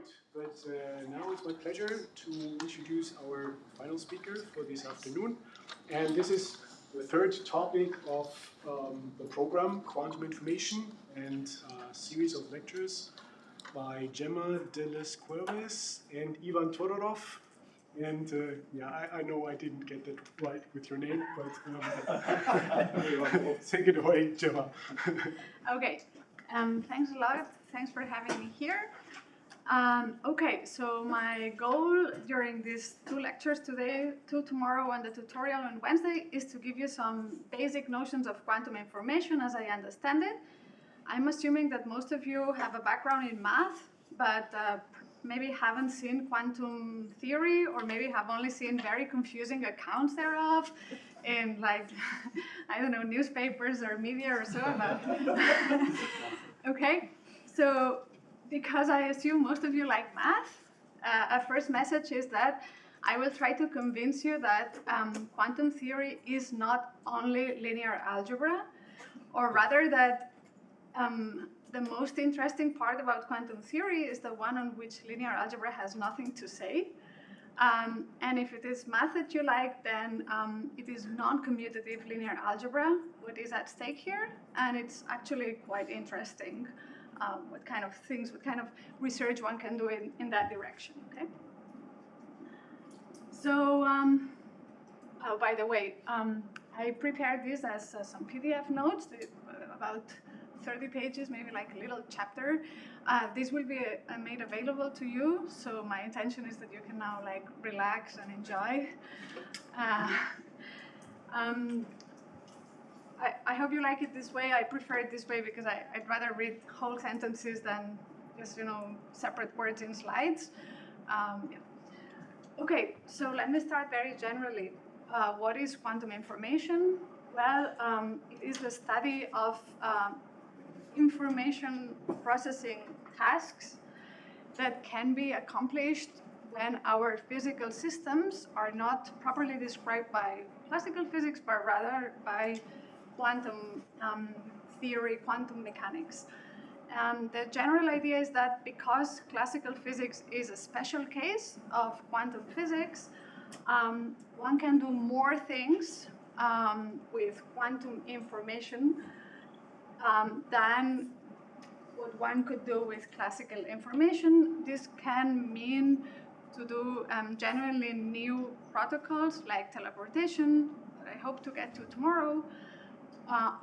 right, but now it's my pleasure to introduce our final speaker for this afternoon. And this is the third topic of the program, Quantum Information, and a series of lectures by Gemma de las Coves and Ivan Todorov. And yeah, I know I didn't get that right with your name, but take it away, Gemma. Okay, thanks a lot. Thanks for having me here. Okay, so my goal during these two lectures today, two tomorrow and the tutorial on Wednesday, is to give you some basic notions of quantum information as I understand it. I'm assuming that most of you have a background in math, but maybe haven't seen quantum theory, or maybe have only seen very confusing accounts thereof in, like, I don't know, newspapers or media or so. Okay, so because I assume most of you like math, a first message is that I will try to convince you that quantum theory is not only linear algebra, or rather that the most interesting part about quantum theory is the one on which linear algebra has nothing to say. And if it is math that you like, then it is non-commutative linear algebra what is at stake here, and it's actually quite interesting what kind of things, what kind of research one can do in that direction, okay? So, oh, by the way, I prepared this as some PDF notes, about 30 pages, maybe like a little chapter. This will be made available to you, so my intention is that you can now like relax and enjoy. I hope you like it this way. I prefer it this way because I'd rather read whole sentences than just, you know, separate words in slides. Yeah. Okay, so let me start very generally. What is quantum information? Well, it is the study of information processing tasks that can be accomplished when our physical systems are not properly described by classical physics, but rather by quantum theory, quantum mechanics. The general idea is that because classical physics is a special case of quantum physics, one can do more things with quantum information than what one could do with classical information. This can mean to do genuinely new protocols like teleportation, that I hope to get to tomorrow,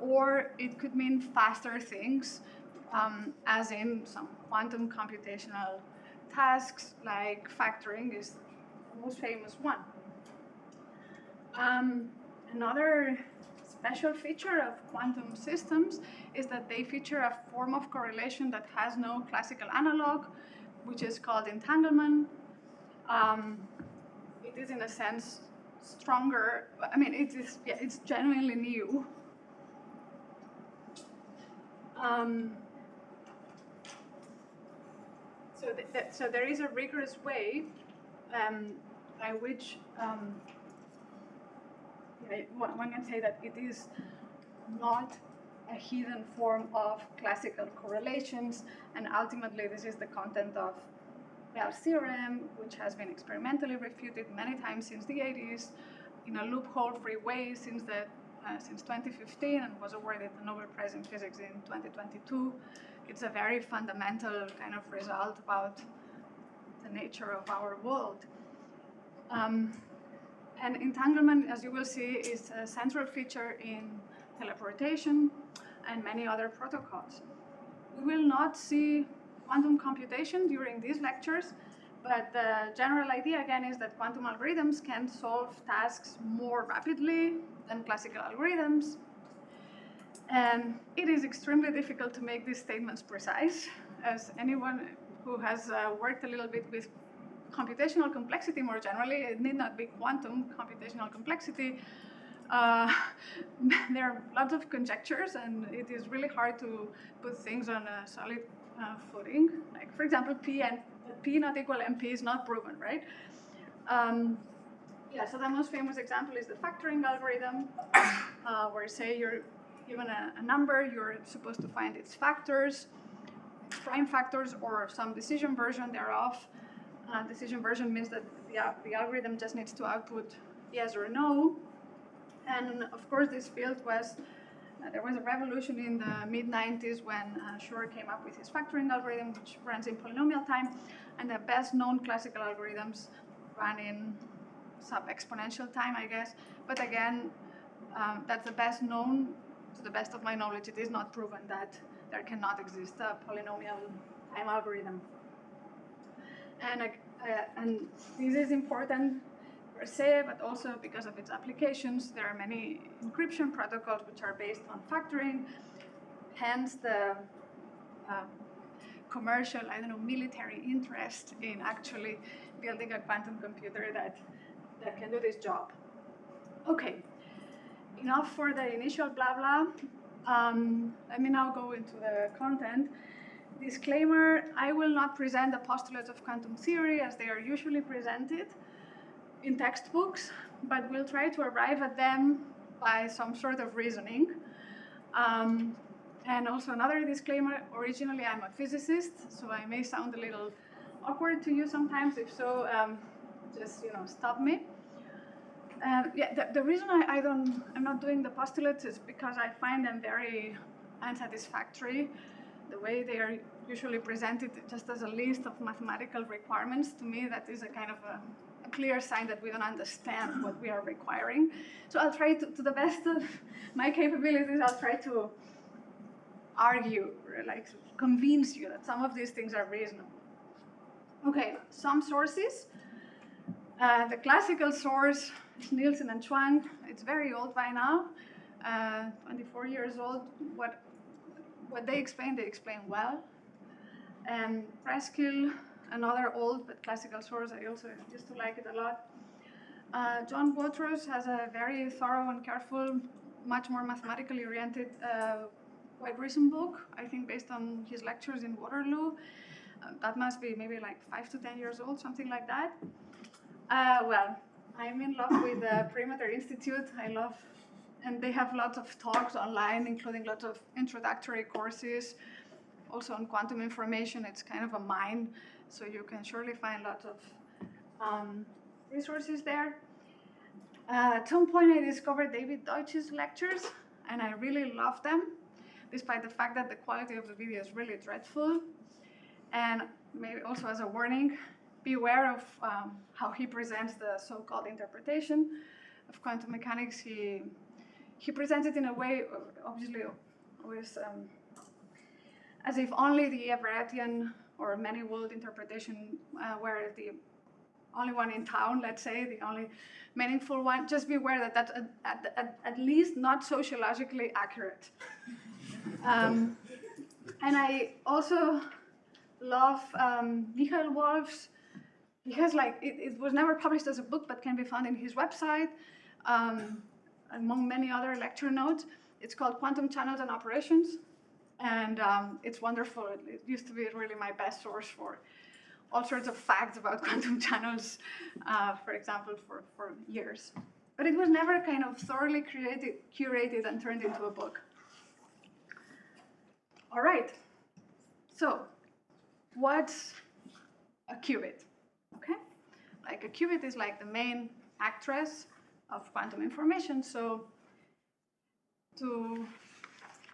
or it could mean faster things, as in some quantum computational tasks like factoring is the most famous one. Another special feature of quantum systems is that they feature a form of correlation that has no classical analog, which is called entanglement. It is, in a sense, stronger. I mean, it is, yeah, it's genuinely new. So there is a rigorous way by which one can say that it is not a hidden form of classical correlations, and ultimately this is the content of Bell's theorem, which has been experimentally refuted many times since the 80s in a loophole-free way since 2015, and was awarded the Nobel Prize in Physics in 2022. It's a very fundamental kind of result about the nature of our world. And entanglement, as you will see, is a central feature in teleportation and many other protocols. We will not see quantum computation during these lectures, but the general idea, again, is that quantum algorithms can solve tasks more rapidly than classical algorithms. And it is extremely difficult to make these statements precise, as anyone who has worked a little bit with computational complexity more generally, it need not be quantum computational complexity. There are lots of conjectures, and it is really hard to put things on a solid footing. Like, for example, P not equal MP is not proven, right? Yeah, so the most famous example is the factoring algorithm, where, say, you're given a number, you're supposed to find its factors. prime factors or some decision version thereof. Decision version means that the algorithm just needs to output yes or no. And of course, this field was, there was a revolution in the mid-90s when Shor came up with his factoring algorithm, which runs in polynomial time. And the best known classical algorithms run in sub-exponential time, I guess. But again, that's the best known. To the best of my knowledge, it is not proven that there cannot exist a polynomial time algorithm. And this is important per se, but also because of its applications. There are many encryption protocols which are based on factoring, hence the commercial, military interest in actually building a quantum computer that can do this job. Okay, enough for the initial blah blah. Let me now go into the content. Disclaimer, I will not present the postulates of quantum theory as they are usually presented in textbooks, but we'll try to arrive at them by some sort of reasoning. And also another disclaimer, originally I'm a physicist, so I may sound a little awkward to you sometimes. If so, just stop me. The reason I'm not doing the postulates is because I find them very unsatisfactory. The way they are usually presented just as a list of mathematical requirements, to me that is a kind of a clear sign that we don't understand what we are requiring. So I'll try to the best of my capabilities, I'll try to argue, like convince you that some of these things are reasonable. Okay, some sources. The classical source is Nielsen and Chuang. It's very old by now, 24 years old. What they explain well. And Preskill, another old but classical source, I also used to like it a lot. John Watrous has a very thorough and careful, much more mathematically oriented, quite recent book, I think based on his lectures in Waterloo. That must be maybe like 5 to 10 years old, something like that. Well, I'm in love with the Perimeter Institute. And they have lots of talks online, including lots of introductory courses. Also on quantum information, it's kind of a mine, so you can surely find lots of resources there. At some point, I discovered David Deutsch's lectures, and I really loved them, despite the fact that the quality of the video is really dreadful. And maybe also as a warning, beware of how he presents the so-called interpretation of quantum mechanics. He presents it in a way, obviously, always as if only the Everettian or many-world interpretation were the only one in town, let's say, the only meaningful one. Just beware that that's at least not sociologically accurate. And I also love Michael Wolff's. He has it was never published as a book, but can be found in his website, among many other lecture notes. It's called Quantum Channels and Operations, and it's wonderful. It used to be really my best source for all sorts of facts about quantum channels, for example, for years. But it was never kind of thoroughly curated and turned into a book. All right, so what's a qubit? Okay, like a qubit is like the main actress of quantum information. So to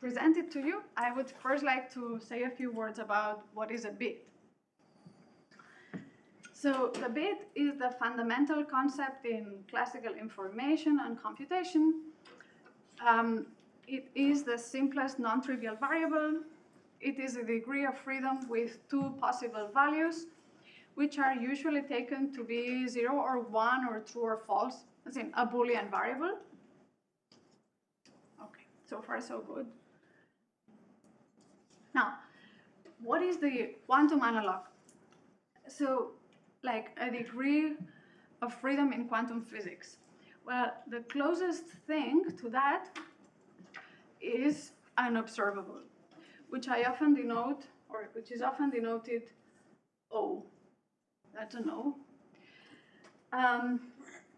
present it to you, I would first like to say a few words about what is a bit. So the bit is the fundamental concept in classical information and computation. It is the simplest non-trivial variable. It is a degree of freedom with 2 possible values, which are usually taken to be 0 or 1 or true or false, as in a Boolean variable. Okay, so far so good. Now, what is the quantum analog? So, like a degree of freedom in quantum physics. Well, the closest thing to that is unobservable, which I often denote, or which is often denoted O. That's an O.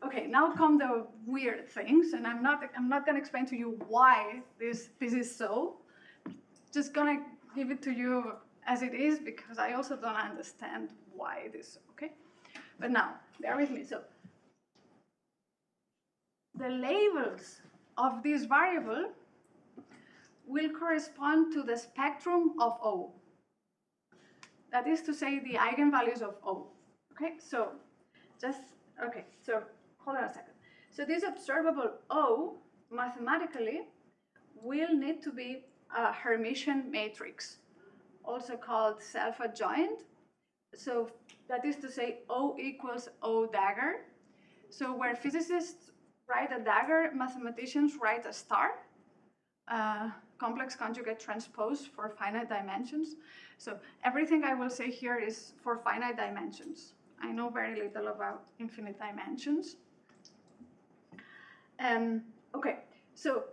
Okay, now come the weird things, and I'm not going to explain to you why this is so. Just going to give it to you as it is, because I also don't understand why it is, okay? But now, bear with me. So the labels of this variable will correspond to the spectrum of O. That is to say, the eigenvalues of O. Okay, so so hold on a second. So this observable O, mathematically, will need to be a Hermitian matrix, also called self-adjoint. So that is to say, O equals O dagger. So where physicists write a dagger, mathematicians write a star, complex conjugate transpose for finite dimensions. So everything I will say here is for finite dimensions. I know very little about infinite dimensions. Okay, so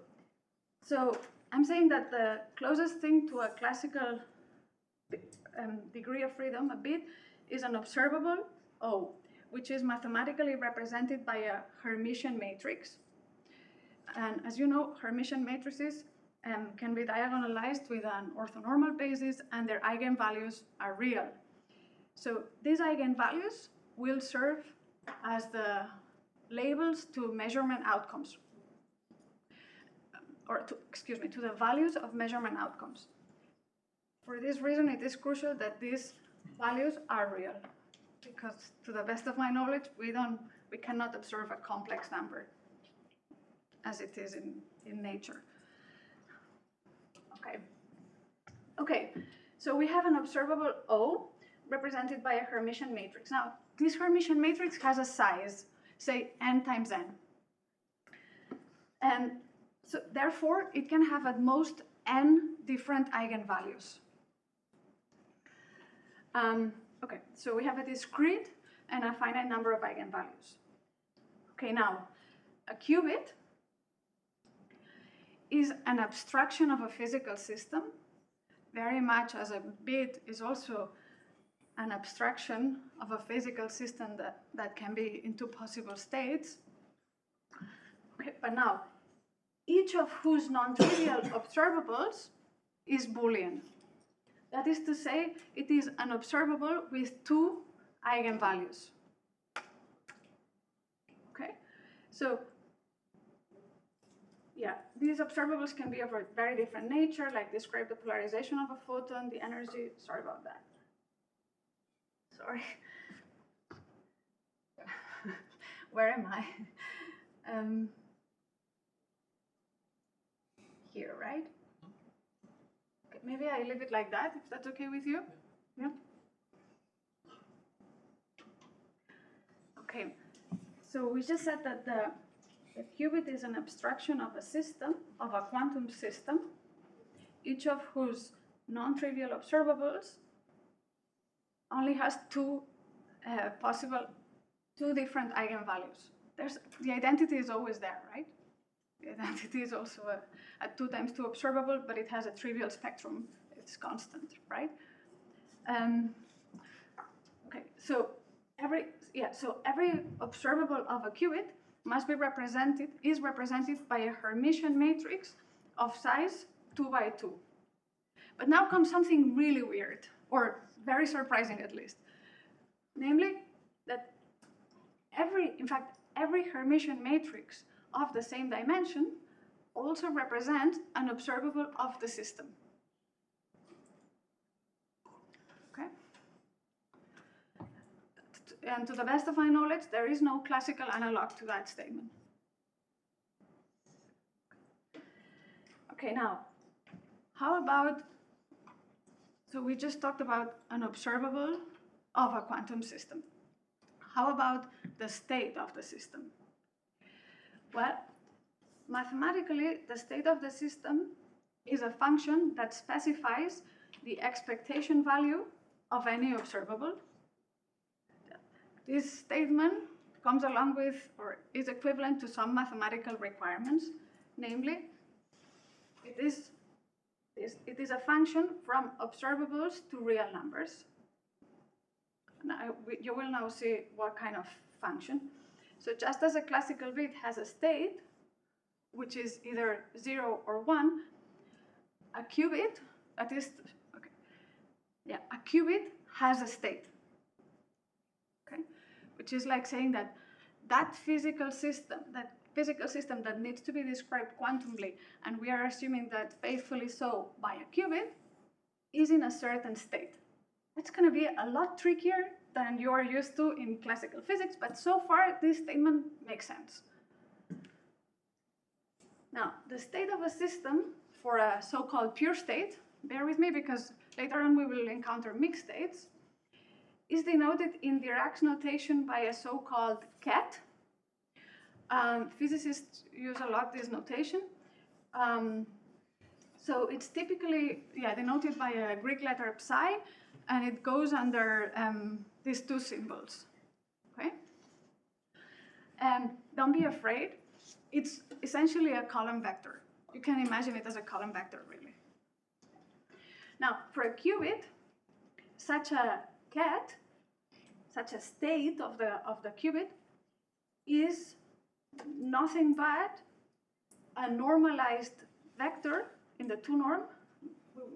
I'm saying that the closest thing to a classical degree of freedom, a bit, is an observable O, which is mathematically represented by a Hermitian matrix. And as you know, Hermitian matrices can be diagonalized with an orthonormal basis, and their eigenvalues are real. So these eigenvalues will serve as the labels to measurement outcomes, or to the values of measurement outcomes. For this reason, it is crucial that these values are real, because to the best of my knowledge, we cannot observe a complex number as it is in nature. Okay, so we have an observable O represented by a Hermitian matrix. Now, this Hermitian matrix has a size, say n times n. And so therefore, it can have at most n different eigenvalues. Okay, so we have a discrete and a finite number of eigenvalues. Okay, now, a qubit is an abstraction of a physical system, very much as a bit is also an abstraction of a physical system that can be in two possible states. Okay, but now, each of whose non-trivial observables is Boolean. That is to say, it is an observable with two eigenvalues. Okay, so yeah, these observables can be of a very different nature, like describe the polarization of a photon, the energy. Sorry about that. Sorry. Where am I? Here, right? Okay, maybe I leave it like that, if that's okay with you. Yeah. Okay. So we just said that the qubit is an abstraction of a system, of a quantum system, each of whose non-trivial observables only has two different eigenvalues. The identity is always there, right? The identity is also a 2 times 2 observable, but it has a trivial spectrum. It's constant, right? Okay, so every observable of a qubit is represented by a Hermitian matrix of size 2 by 2. But now comes something really weird, or very surprising at least. Namely, that every Hermitian matrix of the same dimension also represents an observable of the system. Okay? And to the best of my knowledge, there is no classical analog to that statement. Okay, now, how about, so we just talked about an observable of a quantum system. How about the state of the system? Well, mathematically, the state of the system is a function that specifies the expectation value of any observable. This statement comes along with, or is equivalent to some mathematical requirements, namely, it is a function from observables to real numbers. Now, you will now see what kind of function. So just as a classical bit has a state, which is either 0 or 1, a qubit, qubit has a state, okay? Which is like saying that that physical system that needs to be described quantumly, and we are assuming that faithfully so by a qubit, is in a certain state. It's going to be a lot trickier than you are used to in classical physics, but so far this statement makes sense. Now, the state of a system for a so-called pure state, bear with me because later on we will encounter mixed states, is denoted in Dirac's notation by a so-called ket. Physicists use a lot this notation. So it's typically denoted by a Greek letter psi, and it goes under these two symbols. Okay? Don't be afraid. It's essentially a column vector. You can imagine it as a column vector, really. Now, for a qubit, such a ket, such a state of the qubit, is nothing but a normalized vector in the 2 norm,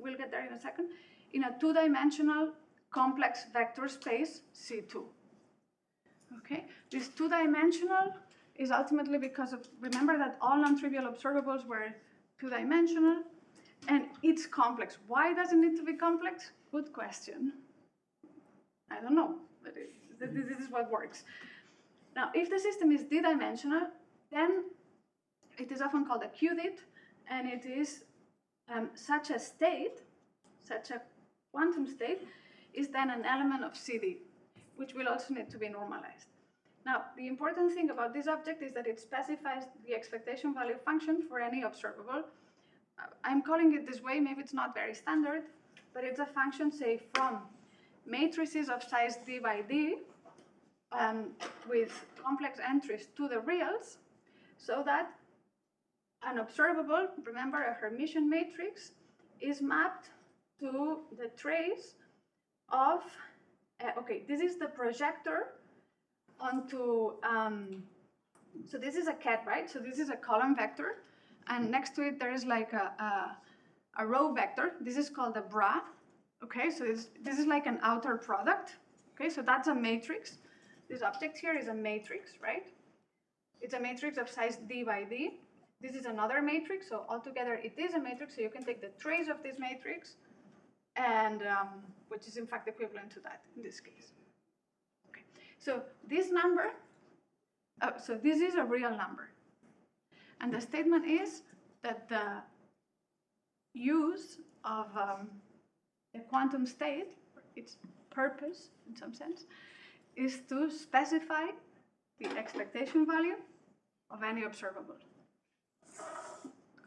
we'll get there in a second, in a 2-dimensional complex vector space C2. Okay, this 2-dimensional is ultimately because of, remember that all non-trivial observables were 2-dimensional, and it's complex. Why does it need to be complex? Good question. I don't know, but this is what works. Now, if the system is d-dimensional, then it is often called a qubit, and it is such a state, such a quantum state, is then an element of CD, which will also need to be normalized. Now, the important thing about this object is that it specifies the expectation value function for any observable. I'm calling it this way, maybe it's not very standard, but it's a function, say, from matrices of size d by d with complex entries to the reals, so that an observable, remember a Hermitian matrix, is mapped to the trace of, okay, this is the projector onto, so this is a ket, right? So this is a column vector, and next to it there is like a row vector. This is called a bra, okay? So this is like an outer product, okay? So that's a matrix. This object here is a matrix, right? It's a matrix of size d by d. This is another matrix, so altogether it is a matrix, so you can take the trace of this matrix, and which is in fact equivalent to that in this case. Okay. So this number, so this is a real number. And the statement is that the use of a quantum state, its purpose in some sense, is to specify the expectation value of any observable.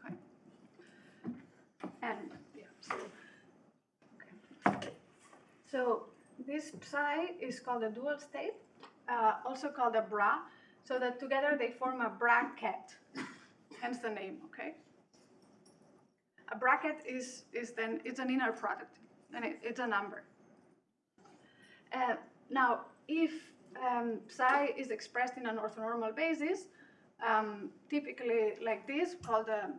Okay. And yeah, so this psi is called a dual state, also called a bra, so that together they form a bracket, hence the name, okay? A bracket is then, it's an inner product, and it's a number. Now, if psi is expressed in an orthonormal basis, typically like this, called a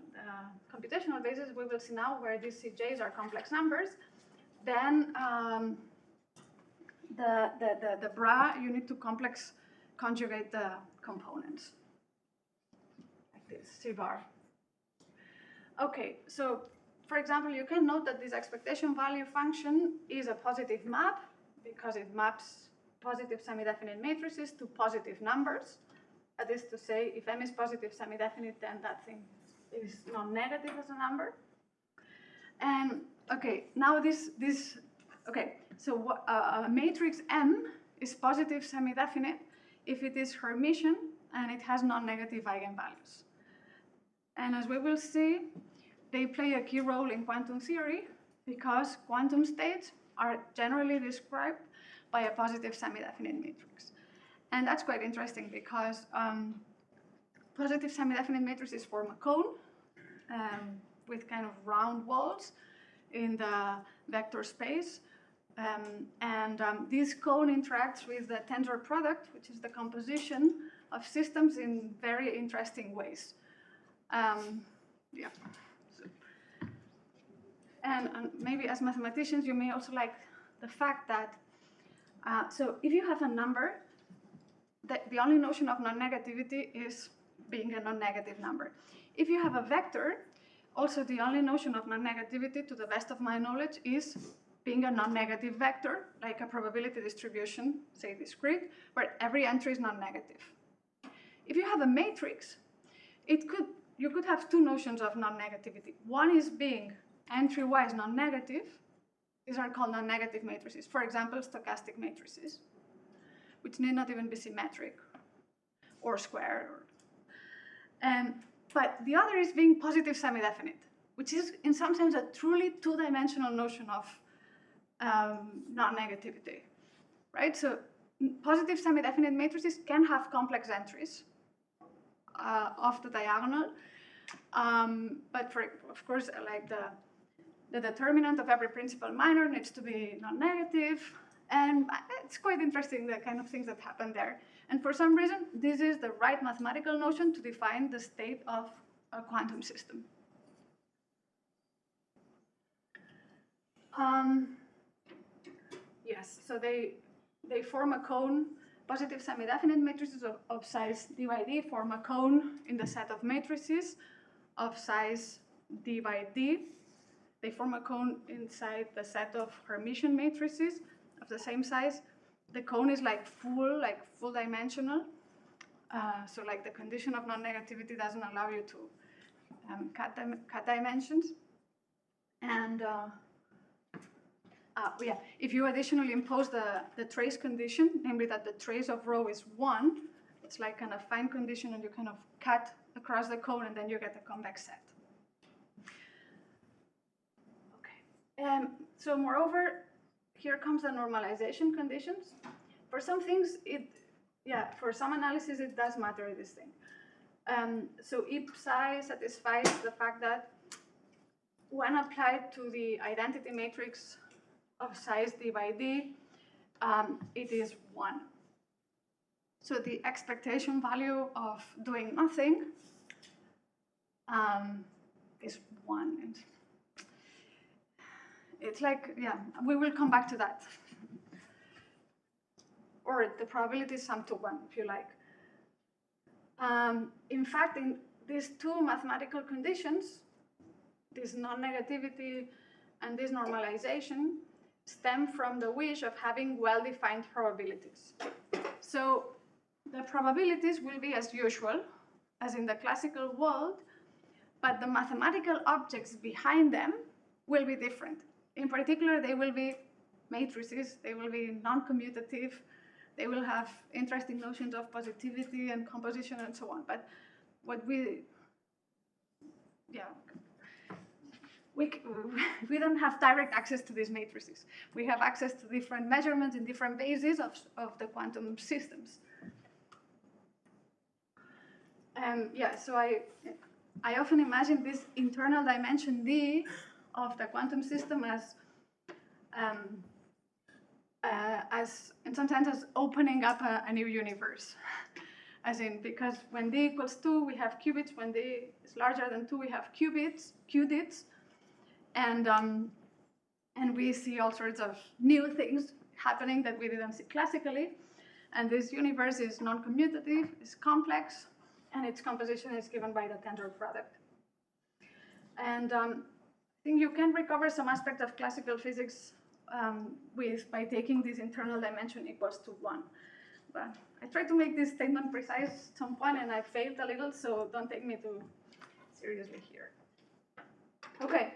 computational basis, we will see now where these CJs are complex numbers, then the bra, you need to complex conjugate the components, like this, C bar. Okay, so for example, you can note that this expectation value function is a positive map because it maps positive semi-definite matrices to positive numbers. That is to say, if M is positive semi-definite, then that thing is non-negative as a number. And okay, now okay, so a matrix M is positive semi-definite if it is Hermitian and it has non-negative eigenvalues. And as we will see, they play a key role in quantum theory because quantum states are generally described by a positive semi-definite matrix. And that's quite interesting because positive semi-definite matrices form a cone with kind of round walls in the vector space. This cone interacts with the tensor product, which is the composition of systems in very interesting ways. Yeah. So, and maybe as mathematicians, you may also like the fact that, so if you have a number, the only notion of non-negativity is being a non-negative number. If you have a vector, also the only notion of non-negativity, to the best of my knowledge, is being a non-negative vector, like a probability distribution, say discrete, where every entry is non-negative. If you have a matrix, you could have two notions of non-negativity. One is being entry-wise non-negative. These are called non-negative matrices. For example, stochastic matrices, which need not even be symmetric or square. But the other is being positive semi-definite, which is in some sense a truly two-dimensional notion of non-negativity, right? So positive semi-definite matrices can have complex entries off the diagonal, but of course, like the determinant of every principal minor needs to be non-negative, and it's quite interesting the kind of things that happen there. And for some reason, this is the right mathematical notion to define the state of a quantum system. Yes, so they form a cone. Positive semi-definite matrices of size d by d form a cone in the set of matrices of size d by d. They form a cone inside the set of Hermitian matrices of the same size. The cone is like full dimensional. So like the condition of non-negativity doesn't allow you to cut dimensions. And yeah, if you additionally impose the trace condition, namely that the trace of rho is 1, it's like kind of fine condition, and you kind of cut across the cone, and then you get a convex set. Okay. So moreover, here comes the normalization conditions. For some things, for some analysis, it does matter, this thing. So if psi satisfies the fact that when applied to the identity matrix of size d by d, it is 1. So the expectation value of doing nothing is 1. And it's like, yeah, we will come back to that. Or the probability sum to 1, if you like. In fact, in these two mathematical conditions, this non-negativity and this normalization, stem from the wish of having well-defined probabilities. So the probabilities will be as usual, as in the classical world, but the mathematical objects behind them will be different. In particular, they will be matrices, they will be non-commutative, they will have interesting notions of positivity and composition and so on. But what we don't have direct access to these matrices. We have access to different measurements in different bases of the quantum systems. Yeah, so I often imagine this internal dimension D of the quantum system as in some sense, as opening up a new universe. As in, because when D equals 2, we have qubits. When D is larger than 2, we have qubits. And we see all sorts of new things happening that we didn't see classically. And this universe is non-commutative, is complex, and its composition is given by the tensor product. And I think you can recover some aspect of classical physics by taking this internal dimension equals to 1. But I tried to make this statement precise at some point, and I failed a little, so don't take me too seriously here. Okay,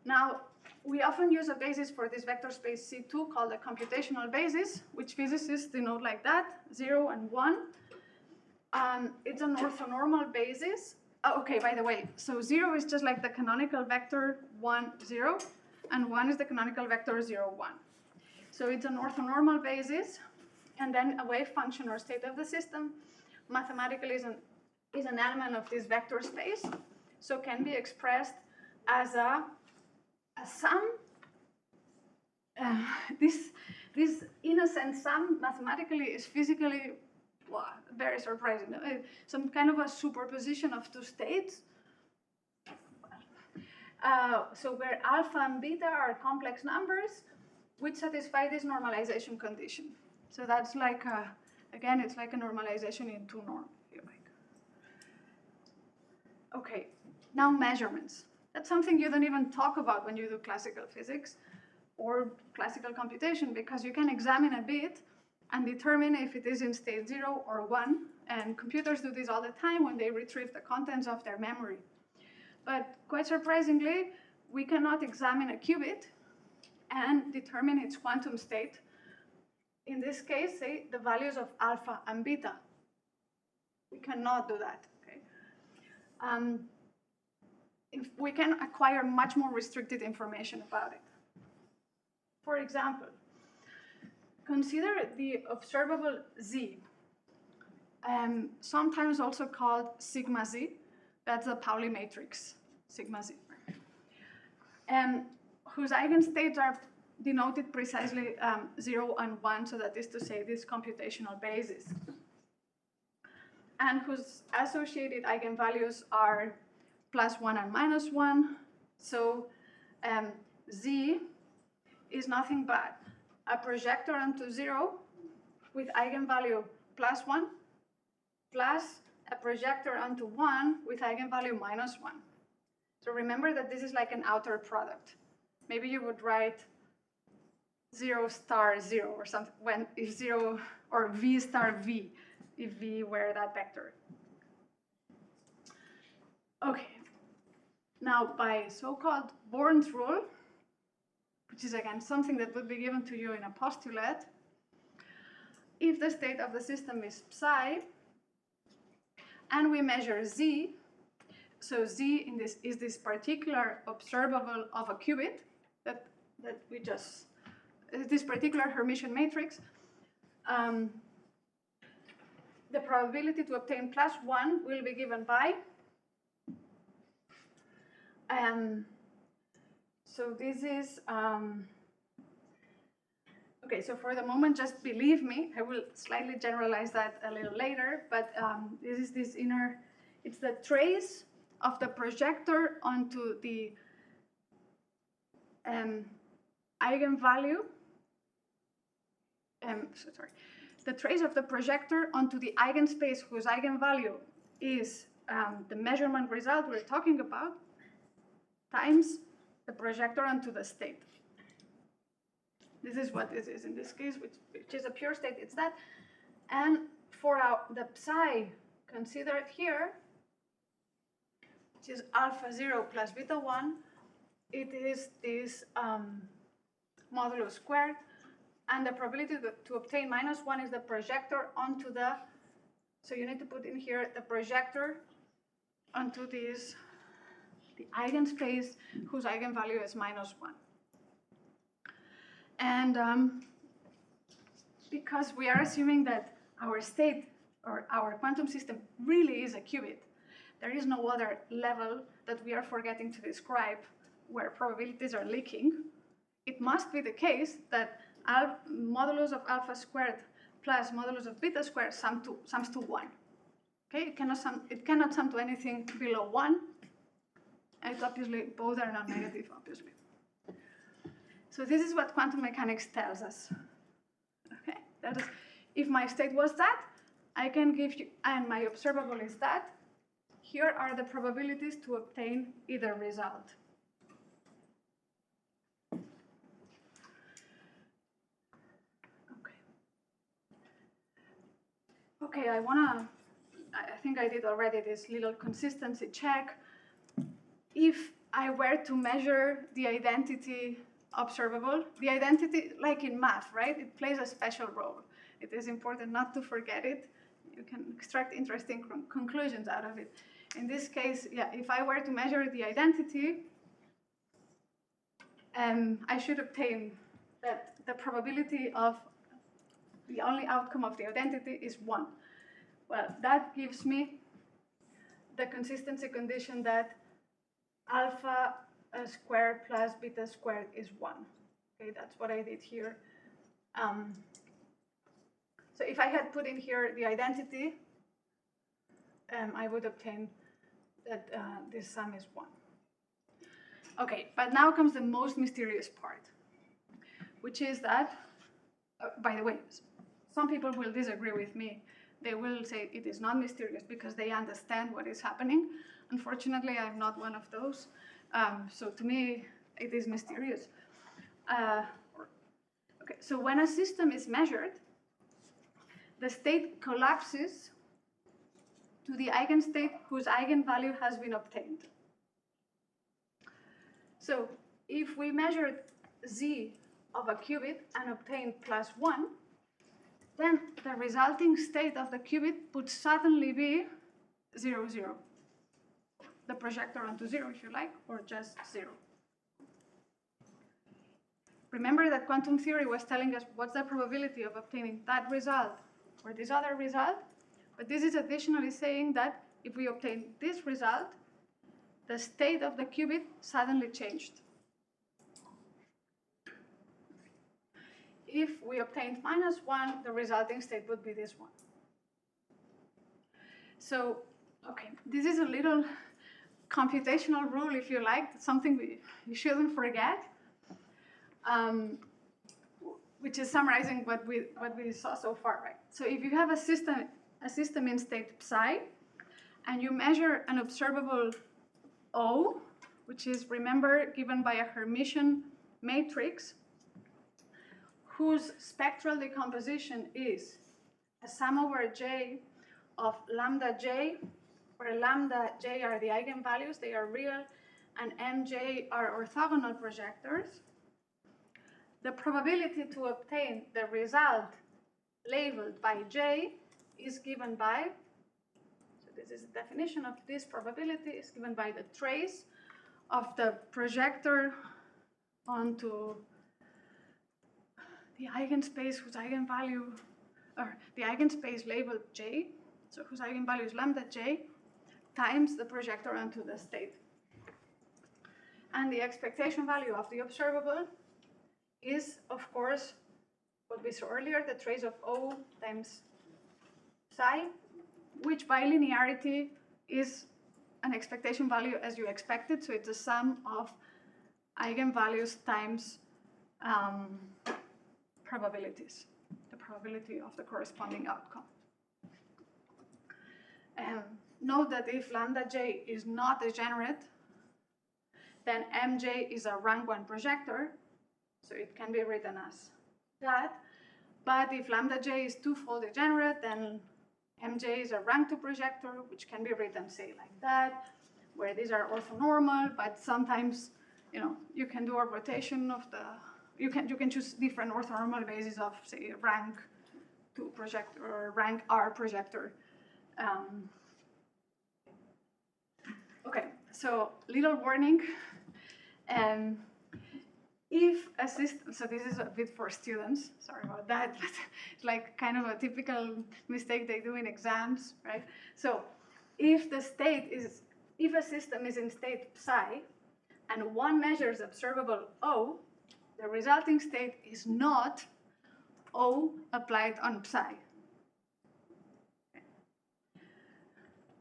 now we often use a basis for this vector space C2 called a computational basis, which physicists denote like that, 0 and 1. It's an orthonormal basis. Oh, okay, by the way, so 0 is just like the canonical vector 1, 0, and 1 is the canonical vector 0, 1. So it's an orthonormal basis, and then a wave function or state of the system mathematically is an element of this vector space, so can be expressed as a sum. This innocent sum mathematically is physically very surprising. Some kind of a superposition of two states. So where alpha and beta are complex numbers, which satisfy this normalization condition. So that's like, again, it's like a normalization in two norms, if you like. Okay, now measurements. That's something you don't even talk about when you do classical physics or classical computation, because you can examine a bit and determine if it is in state 0 or 1, and computers do this all the time when they retrieve the contents of their memory. But quite surprisingly, we cannot examine a qubit and determine its quantum state. In this case, say the values of alpha and beta. We cannot do that. Okay? If we can acquire much more restricted information about it. For example, consider the observable Z, sometimes also called sigma Z. That's the Pauli matrix, sigma Z, whose eigenstates are denoted precisely 0 and 1, so that is to say this computational basis, and whose associated eigenvalues are +1 and -1. So Z is nothing but a projector onto 0 with eigenvalue +1 plus a projector onto 1 with eigenvalue -1. So remember that this is like an outer product. Maybe you would write 0 star 0 or something, when if 0, or V star V, if V were that vector. Okay. Now, by so-called Born's rule, which is again something that would be given to you in a postulate, if the state of the system is psi, and we measure Z, so Z in this is this particular observable of a qubit that we just, this particular Hermitian matrix, the probability to obtain +1 will be given by, so this is, okay, so for the moment, just believe me, I will slightly generalize that a little later, but this is this inner, it's the trace of the projector onto the eigenvalue, the trace of the projector onto the eigenspace whose eigenvalue is the measurement result we're talking about, times the projector onto the state. This is what this is in this case, which is a pure state, it's that. And for the psi considered here, which is alpha 0 plus beta 1, it is this modulus squared, and the probability to obtain -1 is the projector onto the, so you need to put in here the projector onto this, the eigenspace whose eigenvalue is -1. And because we are assuming that our state or our quantum system really is a qubit, there is no other level that we are forgetting to describe where probabilities are leaking. It must be the case that modulus of alpha squared plus modulus of beta squared sums to 1. Okay, it cannot sum to anything below 1. And it's obviously both are non-negative, obviously. So this is what quantum mechanics tells us. Okay, that is, if my state was that, I can give you, and my observable is that, here are the probabilities to obtain either result. Okay, I think I did already this little consistency check. If I were to measure the identity observable, the identity, like in math, right? It plays a special role. It is important not to forget it. You can extract interesting conclusions out of it. In this case, yeah, if I were to measure the identity, I should obtain that the probability of the only outcome of the identity is 1. Well, that gives me the consistency condition that alpha squared plus beta squared is 1. Okay, that's what I did here. So if I had put in here the identity, I would obtain that this sum is 1. Okay, but now comes the most mysterious part, which is that, by the way, some people will disagree with me. They will say it is not mysterious because they understand what is happening. Unfortunately, I'm not one of those. So to me, it is mysterious. Okay, so when a system is measured, the state collapses to the eigenstate whose eigenvalue has been obtained. So if we measured z of a qubit and obtained +1, then the resulting state of the qubit would suddenly be 0, 0. The projector onto 0, if you like, or just 0. Remember that quantum theory was telling us what's the probability of obtaining that result or this other result, but this is additionally saying that if we obtain this result, the state of the qubit suddenly changed. If we obtained -1, the resulting state would be this one. So, okay, this is a little computational rule, if you like, something you shouldn't forget, which is summarizing what we saw so far, right? So if you have a system in state psi, and you measure an observable O, which is, remember, given by a Hermitian matrix, whose spectral decomposition is a sum over J of lambda J, where lambda J are the eigenvalues, they are real, and Mj are orthogonal projectors. The probability to obtain the result labeled by J is given by, so this is the definition of this probability, is given by the trace of the projector onto the eigenspace whose eigenvalue, or the eigenspace labeled J, so whose eigenvalue is lambda J, times the projector onto the state. And the expectation value of the observable is, of course, what we saw earlier, the trace of O times psi, which by linearity is an expectation value as you expected, so it's a sum of eigenvalues times probabilities, the probability of the corresponding outcome. Note that if lambda J is not degenerate, then Mj is a rank 1 projector, so it can be written as that. But if lambda J is twofold degenerate, then Mj is a rank 2 projector, which can be written, say, like that, where these are orthonormal, but sometimes, you can do a rotation of the, you can choose different orthonormal bases of, say, rank 2 projector or rank R projector. Okay, so little warning. If a system, so this is a bit for students, sorry about that, but it's like kind of a typical mistake they do in exams, right? So if a system is in state psi, and one measures observable O, the resulting state is not O applied on psi.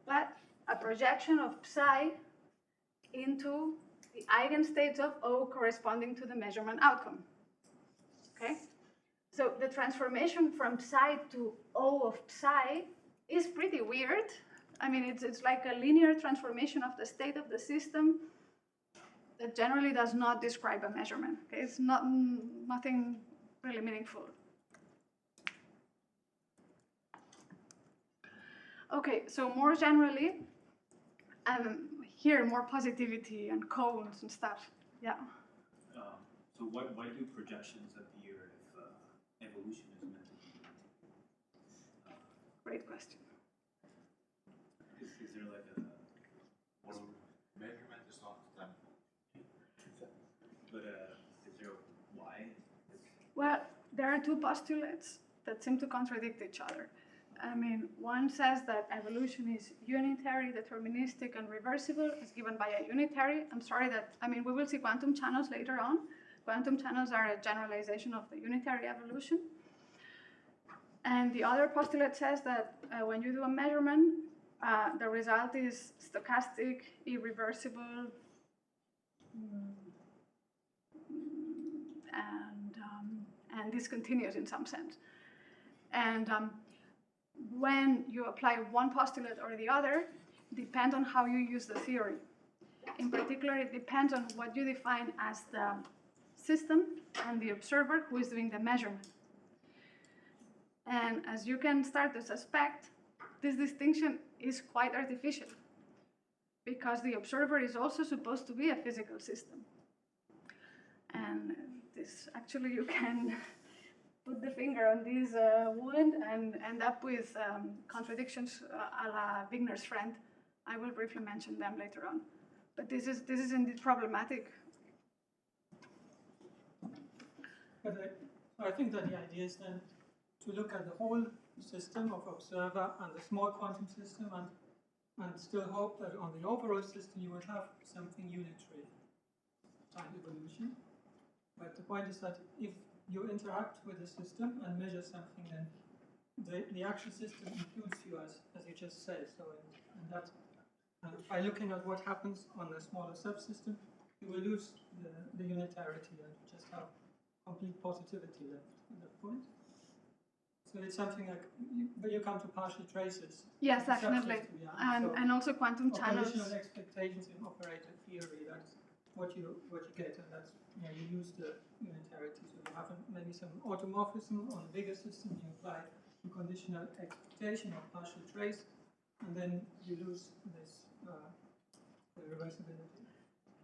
But a projection of psi into the eigenstates of O corresponding to the measurement outcome. Okay? So the transformation from psi to O of psi is pretty weird. I mean, it's like a linear transformation of the state of the system that generally does not describe a measurement. Okay? It's nothing really meaningful. Okay, so more generally, here more positivity and cones and stuff. Yeah. So why do projections appear if evolution is meant to be? Great question. Is there like a measurement is not time? But is there a why? Well, there are two postulates that seem to contradict each other. I mean, one says that evolution is unitary, deterministic, and reversible, as given by a unitary. I'm sorry that, I mean, we will see quantum channels later on. Quantum channels are a generalization of the unitary evolution. And the other postulate says that when you do a measurement, the result is stochastic, irreversible, and and discontinuous in some sense. And when you apply one postulate or the other, depends on how you use the theory. In particular, it depends on what you define as the system and the observer who is doing the measurement. And as you can start to suspect, this distinction is quite artificial, because the observer is also supposed to be a physical system. And this, actually, you can put the finger on this wound and end up with contradictions a la Wigner's friend. I will briefly mention them later on. But this is indeed problematic. But I think that the idea is then to look at the whole system of observer and the small quantum system, and still hope that on the overall system you would have something unitary, time evolution. But the point is that if you interact with the system and measure something, then the actual system includes you, as you just said. So and that, by looking at what happens on the smaller subsystem, you will lose the unitarity and just have complete positivity left at that point. So it's something like, but you come to partial traces. Yes, definitely. And also quantum channels. Conditional expectations in operator theory, that's what you get, and that's, you use the unitarity. So you have maybe some automorphism on a bigger system, you apply a conditional expectation or partial trace, and then you lose this reversibility.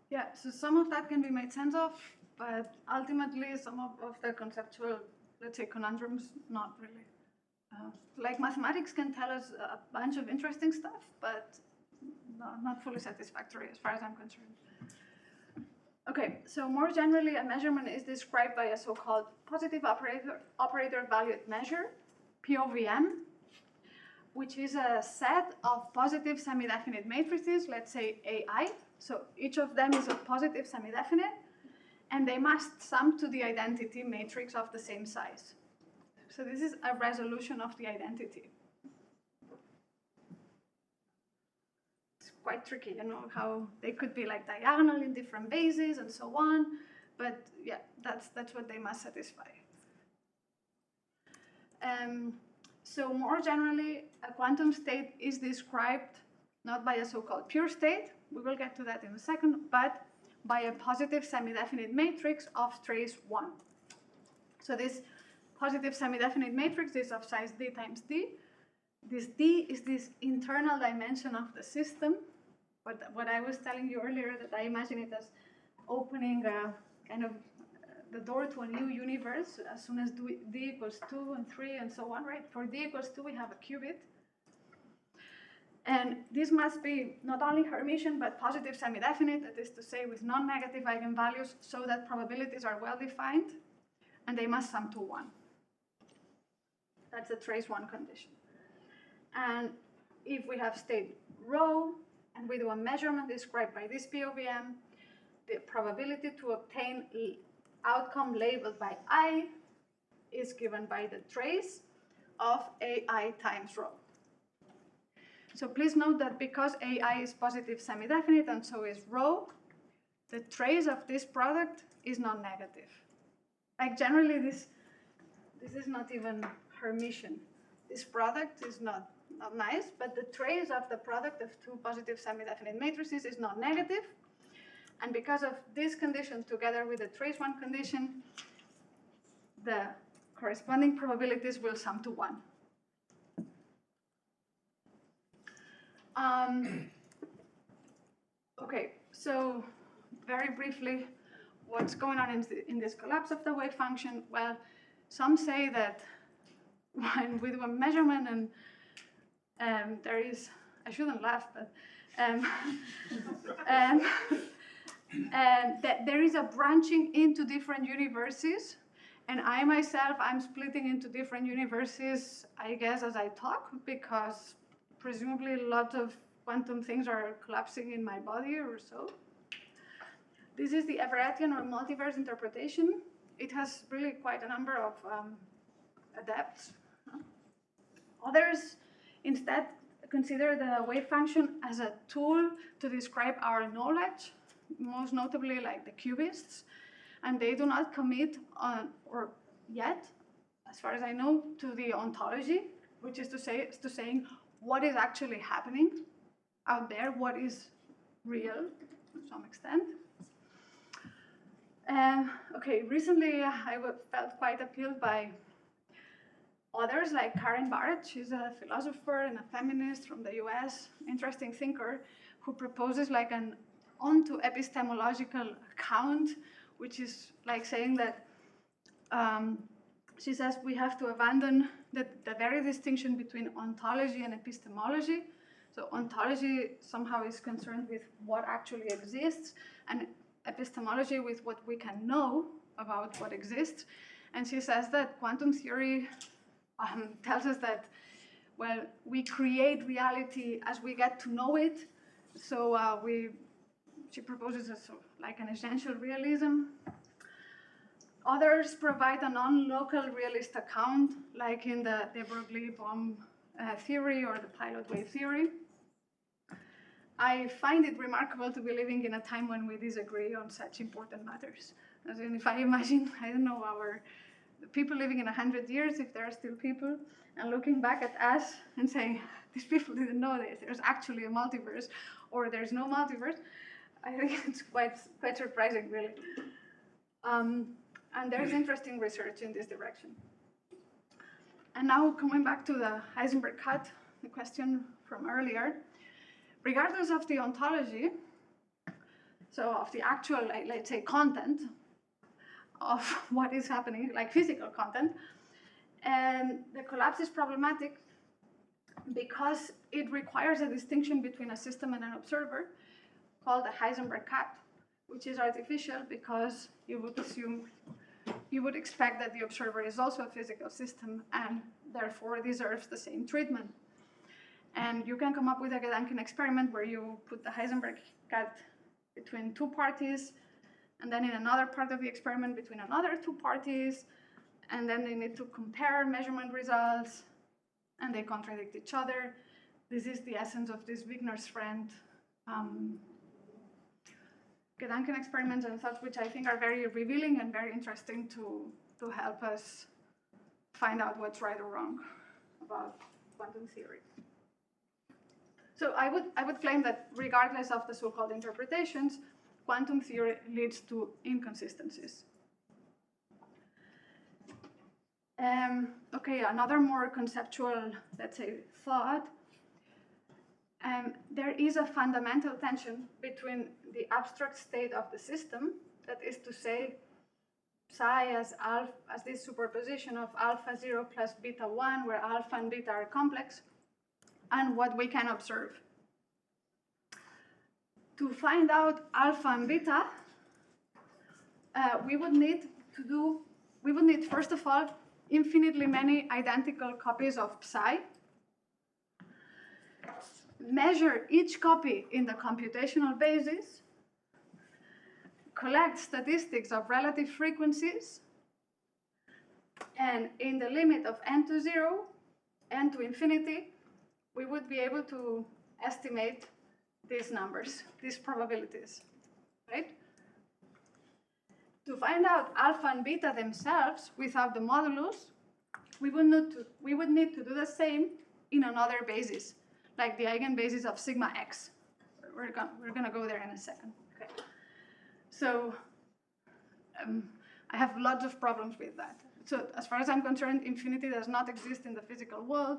Yeah, so some of that can be made sense of, but ultimately some of the conceptual, let's say, conundrums, not really. Like mathematics can tell us a bunch of interesting stuff, but not fully satisfactory as far as I'm concerned. Okay, so more generally, a measurement is described by a so-called positive operator valued measure, POVM, which is a set of positive semi-definite matrices, let's say AI. So each of them is a positive semi-definite, and they must sum to the identity matrix of the same size. So this is a resolution of the identity. It's quite tricky, you know, how they could be like diagonal in different bases and so on, but yeah, that's what they must satisfy. So more generally, a quantum state is described not by a so-called pure state, we will get to that in a second, but by a positive semi-definite matrix of trace 1. So this positive semi-definite matrix is of size d times d. This d is this internal dimension of the system. But what I was telling you earlier, that I imagine it as opening kind of the door to a new universe as soon as d equals 2 and 3 and so on, right? For d equals 2, we have a qubit. And this must be not only Hermitian, but positive semi-definite, that is to say with non-negative eigenvalues, so that probabilities are well defined, and they must sum to 1. That's a trace 1 condition. And if we have state rho, and we do a measurement described by this POVM, the probability to obtain outcome labeled by I is given by the trace of AI times rho. So please note that because AI is positive semi-definite and so is rho, the trace of this product is non-negative. Like generally this is not even Hermitian. This product is not nice, but the trace of the product of two positive semi-definite matrices is not negative. And because of this condition together with the trace 1 condition, the corresponding probabilities will sum to 1. Okay, so very briefly, what's going on in this collapse of the wave function? Well, some say that when we do a measurement and there is, I shouldn't laugh, but that there is a branching into different universes, and I myself, I'm splitting into different universes, I guess, as I talk, because presumably a lot of quantum things are collapsing in my body or so. This is the Everettian or multiverse interpretation. It has really quite a number of adepts. Others instead consider the wave function as a tool to describe our knowledge, most notably like the cubists, and they do not commit on, or yet, as far as I know, to the ontology, which is to saying what is actually happening out there, what is real to some extent. Okay, recently I felt quite appealed by others like Karen Barrett. She's a philosopher and a feminist from the US, interesting thinker, who proposes like an onto epistemological account, which is like saying that she says we have to abandon the very distinction between ontology and epistemology. So ontology somehow is concerned with what actually exists, and epistemology with what we can know about what exists. And she says that quantum theory tells us that, well, we create reality as we get to know it. So she proposes like an essential realism. Others provide a non-local realist account, like in the de Broglie-Bohm theory or the pilot wave theory. I find it remarkable to be living in a time when we disagree on such important matters. As in, if I imagine, I don't know, the people living in 100 years, if there are still people, and looking back at us and saying, these people didn't know this, there's actually a multiverse, or there's no multiverse, I think it's quite surprising, really. And there's interesting research in this direction. And now coming back to the Heisenberg cut, the question from earlier, regardless of the ontology, so of the actual, let's say, content of what is happening, like physical content, and the collapse is problematic because it requires a distinction between a system and an observer called the Heisenberg cut, which is artificial because you would expect that the observer is also a physical system and therefore deserves the same treatment. And you can come up with a Gedanken experiment where you put the Heisenberg cut between two parties, and then in another part of the experiment between another two parties, and then they need to compare measurement results, and they contradict each other. This is the essence of this Wigner's friend Gedanken experiments and such, which I think are very revealing and very interesting to help us find out what's right or wrong about quantum theory. So I would claim that regardless of the so-called interpretations, quantum theory leads to inconsistencies. Okay, another more conceptual, let's say, thought. There is a fundamental tension between the abstract state of the system, that is to say, psi as this superposition of alpha 0 plus beta 1, where alpha and beta are complex, and what we can observe. To find out alpha and beta, we would need, first of all, infinitely many identical copies of psi, measure each copy in the computational basis, collect statistics of relative frequencies, and in the limit of n to 0, n to infinity, we would be able to estimate these numbers, these probabilities, right? To find out alpha and beta themselves without the modulus, we would need to do the same in another basis, like the eigenbasis of sigma x. We're gonna go there in a second. Okay. So I have lots of problems with that. So as far as I'm concerned, infinity does not exist in the physical world.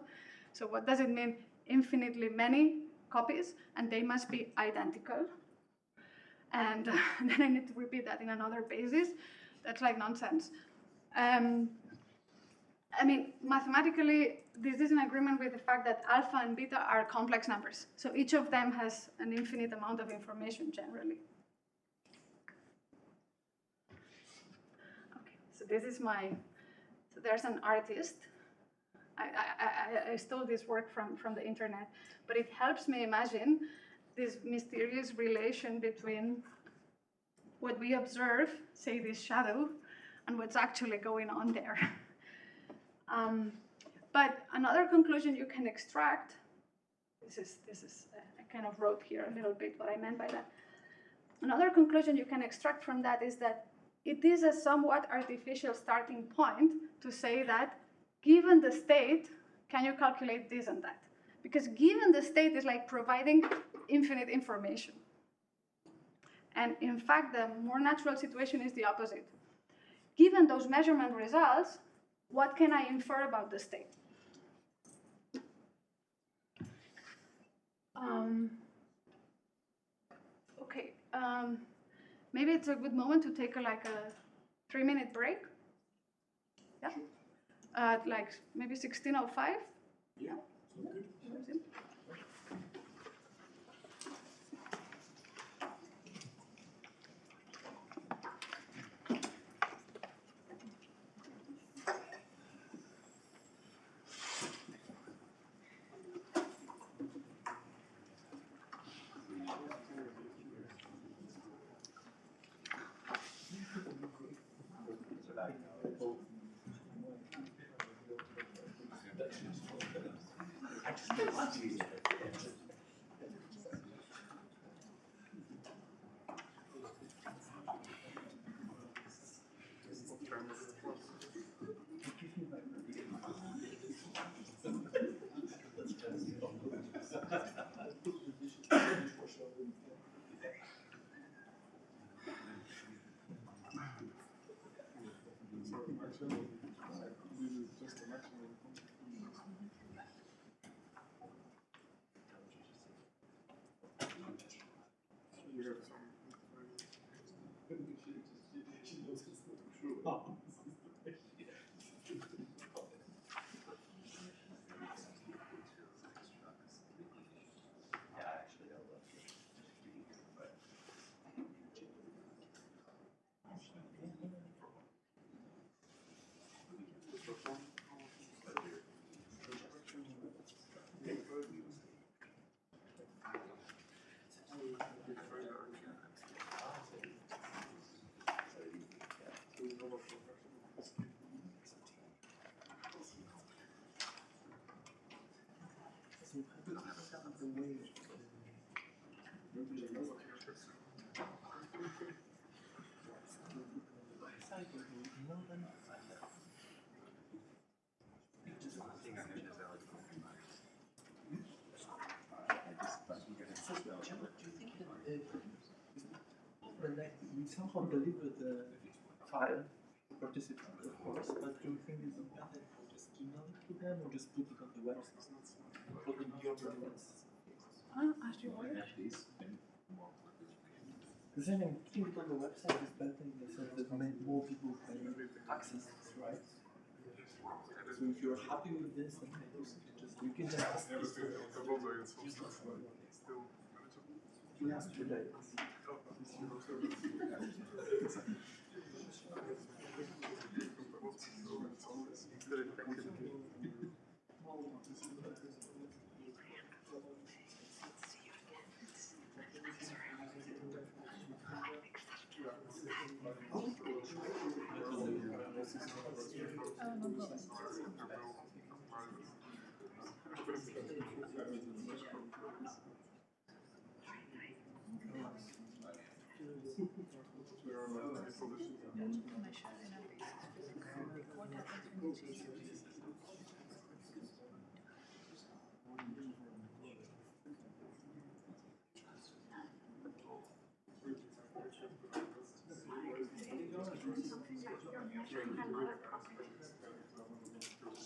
So what does it mean? Infinitely many copies, and they must be identical. And then I need to repeat that in another basis. That's like nonsense. I mean, mathematically, this is in agreement with the fact that alpha and beta are complex numbers. So each of them has an infinite amount of information generally. Okay, so this is so there's an artist. I stole this work from the internet, but it helps me imagine this mysterious relation between what we observe, say this shadow, and what's actually going on there. But another conclusion you can extract, this is I kind of wrote here a little bit what I meant by that. Another conclusion you can extract from that is that it is a somewhat artificial starting point to say that given the state, can you calculate this and that? Because given the state is like providing infinite information. And in fact, the more natural situation is the opposite. Given those measurement results, what can I infer about the state? Okay, maybe it's a good moment to take a 3-minute break. Yeah, at like maybe 16:05. Yeah. We somehow deliver the file to participants, of course, but do you think it's better to just email it to them or just put it on the website? Put in your documents? As you wish. Because I think putting it on the website is better in the sense that more people can access this, right? So if you're happy with this, then you can just ask this to yesterday.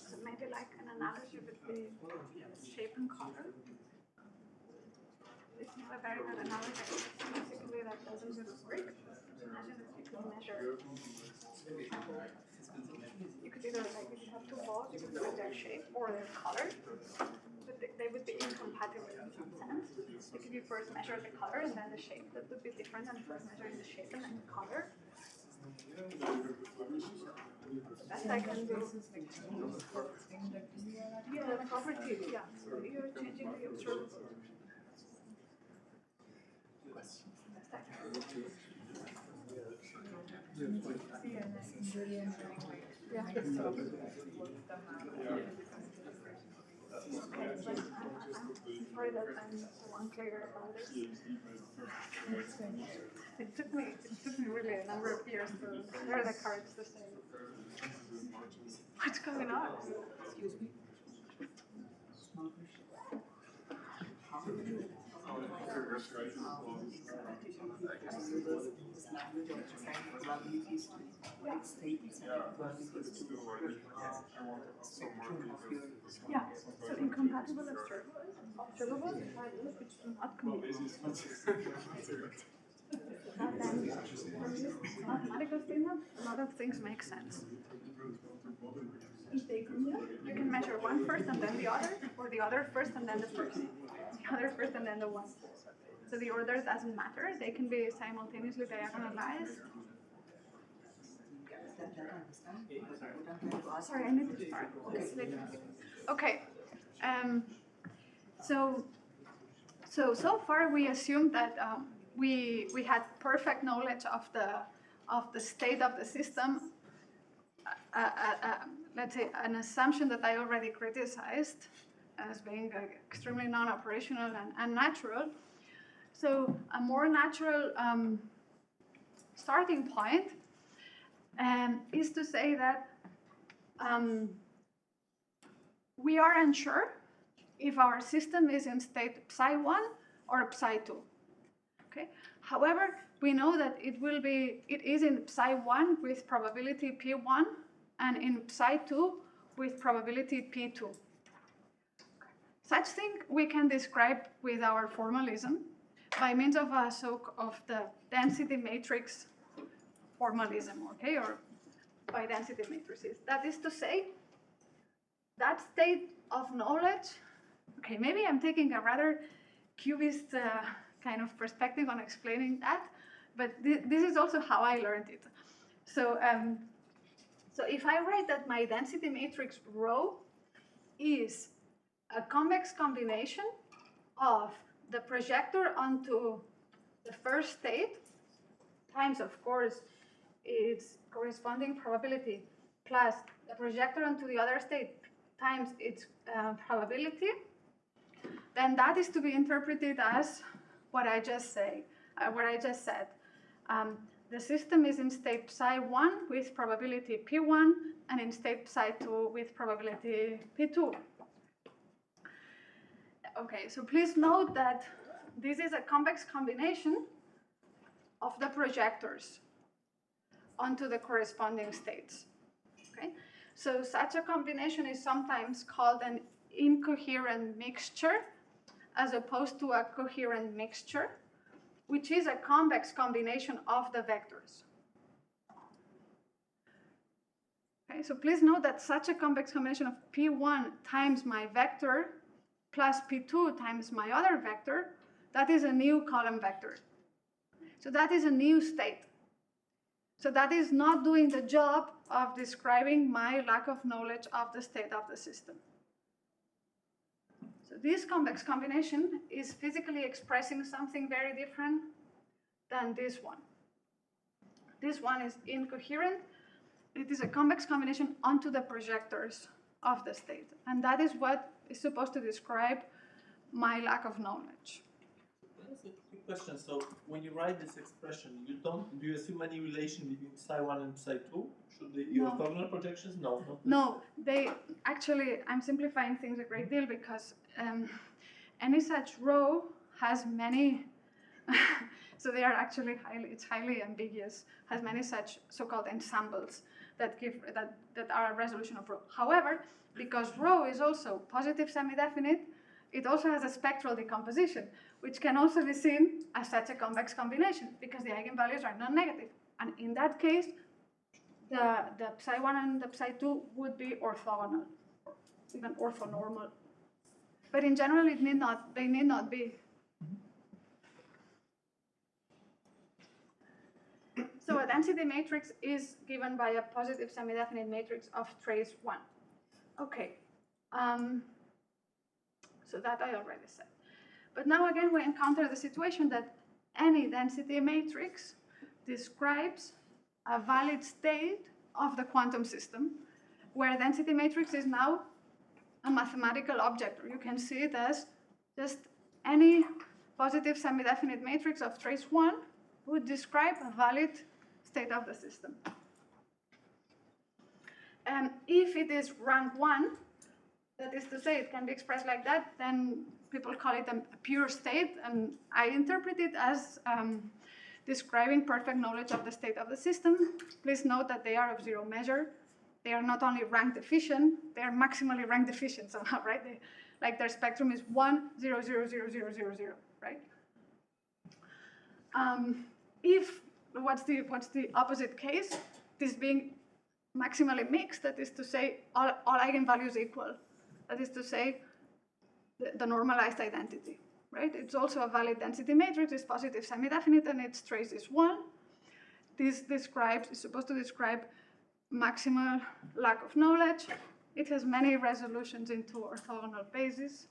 So maybe like an analogy with the shape and color. It's not a very good analogy. Basically, that doesn't really work. Imagine if you could measure. You could either, like, if you have two balls, you could put their shape or their color, but they would be incompatible in some sense. Like if you first measure the color and then the shape, that would be different than first measuring the shape and then the color. Best I can do. Yeah, the property, yeah. So you're changing the observable. Best I can do. Yeah. For sorry that I'm so unclear about this. It took me really a number of years to learn the cards to say what's going on. Excuse me. Yeah, so incompatible observable values which do not commute. Mathematical statement, a lot of things make sense. If they commute, you can measure one first and then the other, or the other first and then the first, the other first and then the one. So the order doesn't matter, they can be simultaneously diagonalized. Sorry, I need to start. Okay. So far we assumed that we had perfect knowledge of the state of the system. Let's say an assumption that I already criticized as being extremely non-operational and unnatural. So a more natural starting point is to say that we are unsure if our system is in state psi1 or psi2. Okay. However, we know that it is in psi1 with probability P1 and in psi2 with probability P2. Such thing we can describe with our formalism by means of the density matrix formalism, okay, or by density matrices. That is to say, that state of knowledge, okay, maybe I'm taking a rather cubist kind of perspective on explaining that, but this is also how I learned it. So, so if I write that my density matrix rho is a convex combination of the projector onto the first state times, of course, its corresponding probability plus the projector onto the other state times its probability, then that is to be interpreted as what I just said. The system is in state psi1 with probability P1 and in state psi2 with probability P2. Okay, so please note that this is a convex combination of the projectors onto the corresponding states. Okay, so such a combination is sometimes called an incoherent mixture as opposed to a coherent mixture, which is a convex combination of the vectors. Okay, so please note that such a convex combination of P1 times my vector plus P2 times my other vector, that is a new column vector. So that is a new state. So that is not doing the job of describing my lack of knowledge of the state of the system. So this convex combination is physically expressing something very different than this one. This one is incoherent. It is a convex combination onto the projectors of the state. And that is what is supposed to describe my lack of knowledge. That's a quick question. So when you write this expression, do you assume any relation between psi1 and psi2? Should they be orthogonal projections? No. No, they actually, I'm simplifying things a great deal because any such row has many, so they are actually highly ambiguous, has many such so-called ensembles that are a resolution of rho. However, because rho is also positive semi-definite, it also has a spectral decomposition, which can also be seen as such a convex combination because the eigenvalues are non-negative. And in that case, the psi1 and the psi2 would be orthogonal, even orthonormal. But in general, they need not be. So a density matrix is given by a positive semi-definite matrix of trace 1. Okay, so that I already said. But now again, we encounter the situation that any density matrix describes a valid state of the quantum system, where density matrix is now a mathematical object, or you can see it as just any positive semi-definite matrix of trace 1 would describe a valid state of the system. And if it is rank 1, that is to say it can be expressed like that, then people call it a pure state, and I interpret it as describing perfect knowledge of the state of the system. Please note that they are of zero measure. They are not only rank deficient, they are maximally rank deficient somehow, right? Like their spectrum is 1, 0, 0, 0, 0, 0, 0, right? What's the opposite case? This being maximally mixed, that is to say all eigenvalues equal. That is to say the normalized identity, right? It's also a valid density matrix, it's positive semi-definite, and its trace is 1. This is supposed to describe maximal lack of knowledge. It has many resolutions into orthogonal basis,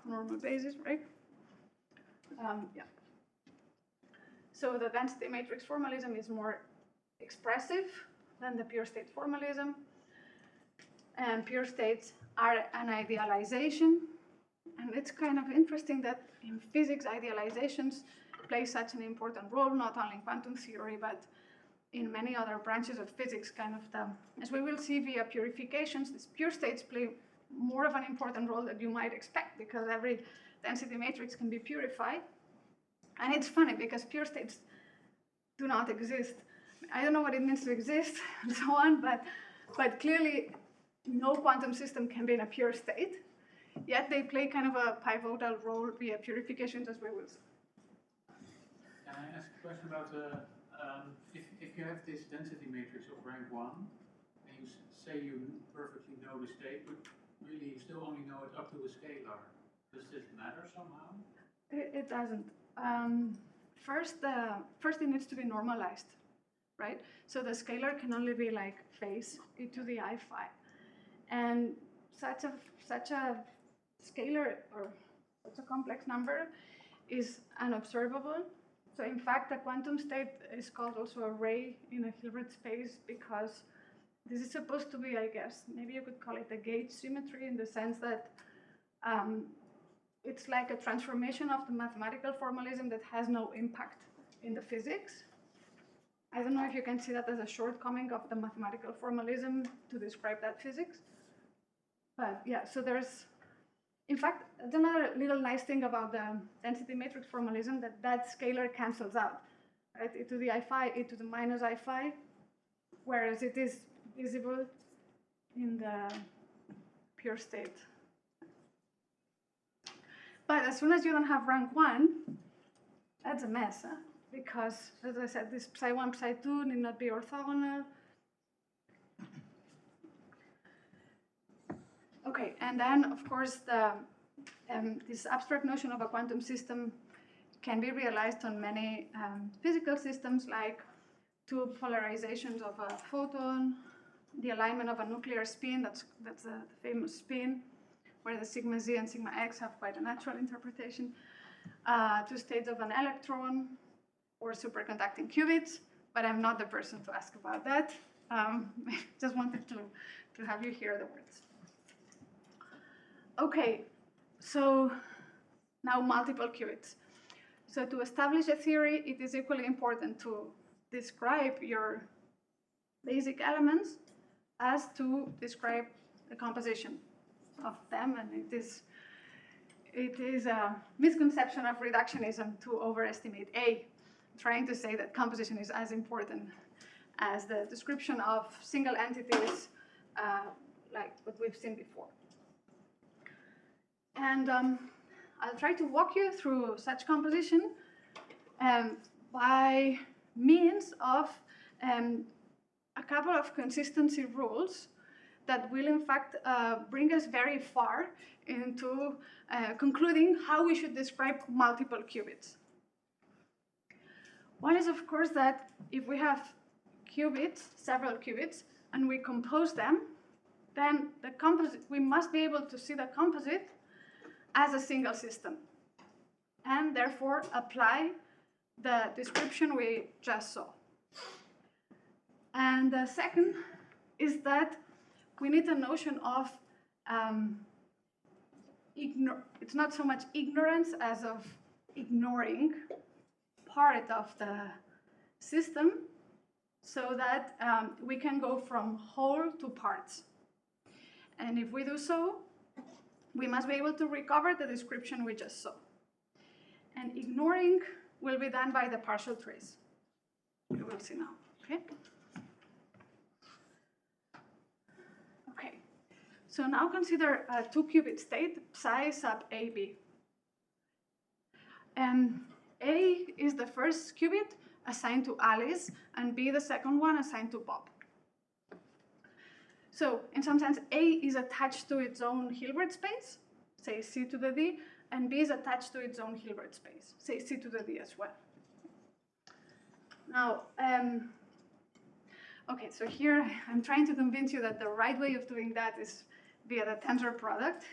normal basis, right? Yeah. So the density matrix formalism is more expressive than the pure state formalism. And pure states are an idealization. And it's kind of interesting that in physics, idealizations play such an important role, not only in quantum theory, but in many other branches of physics, as we will see via purifications, these pure states play more of an important role than you might expect, because every density matrix can be purified. And it's funny, because pure states do not exist. I don't know what it means to exist, and so on, but clearly no quantum system can be in a pure state, yet they play kind of a pivotal role via purifications, as we will see. Can I ask a question about if you have this density matrix of rank 1, and you say you perfectly know the state, but really you still only know it up to a scalar, does this matter somehow? It doesn't. First it needs to be normalized, right? So the scalar can only be like phase e to the I phi. And such a scalar or such a complex number is unobservable. So in fact, a quantum state is called also a ray in a Hilbert space, because this is supposed to be, I guess, maybe you could call it a gauge symmetry, in the sense that it's like a transformation of the mathematical formalism that has no impact in the physics. I don't know if you can see that as a shortcoming of the mathematical formalism to describe that physics. But yeah, so there's, in fact, another little nice thing about the density matrix formalism, that scalar cancels out, right? E to the I phi, e to the minus I phi, whereas it is visible in the pure state. But as soon as you don't have rank 1, that's a mess, huh? Because, as I said, this psi1, psi2 need not be orthogonal. Okay, and then, of course, this abstract notion of a quantum system can be realized on many physical systems, like two polarizations of a photon, the alignment of a nuclear spin, that's the famous spin, where the sigma z and sigma x have quite a natural interpretation, two states of an electron, or superconducting qubits, but I'm not the person to ask about that. Just wanted to have you hear the words. Okay, so now multiple qubits. So to establish a theory, it is equally important to describe your basic elements as to describe the composition of them, and it is a misconception of reductionism to overestimate A, trying to say that composition is as important as the description of single entities, like what we've seen before. And I'll try to walk you through such composition by means of a couple of consistency rules that will, in fact, bring us very far into concluding how we should describe multiple qubits. One is, of course, that if we have qubits, several qubits, and we compose them, then the composite, we must be able to see the composite as a single system, and therefore apply the description we just saw. And the second is that we need a notion of it's not so much ignorance as of ignoring part of the system, so that we can go from whole to parts. And if we do so, we must be able to recover the description we just saw. And ignoring will be done by the partial trace. We will see now, okay? Okay, so now consider a 2-qubit state, psi sub AB. And A is the first qubit assigned to Alice, and B the second one assigned to Bob. So in some sense, A is attached to its own Hilbert space, say C to the D, and B is attached to its own Hilbert space, say C to the D as well. Now, okay, so here I'm trying to convince you that the right way of doing that is via the tensor product.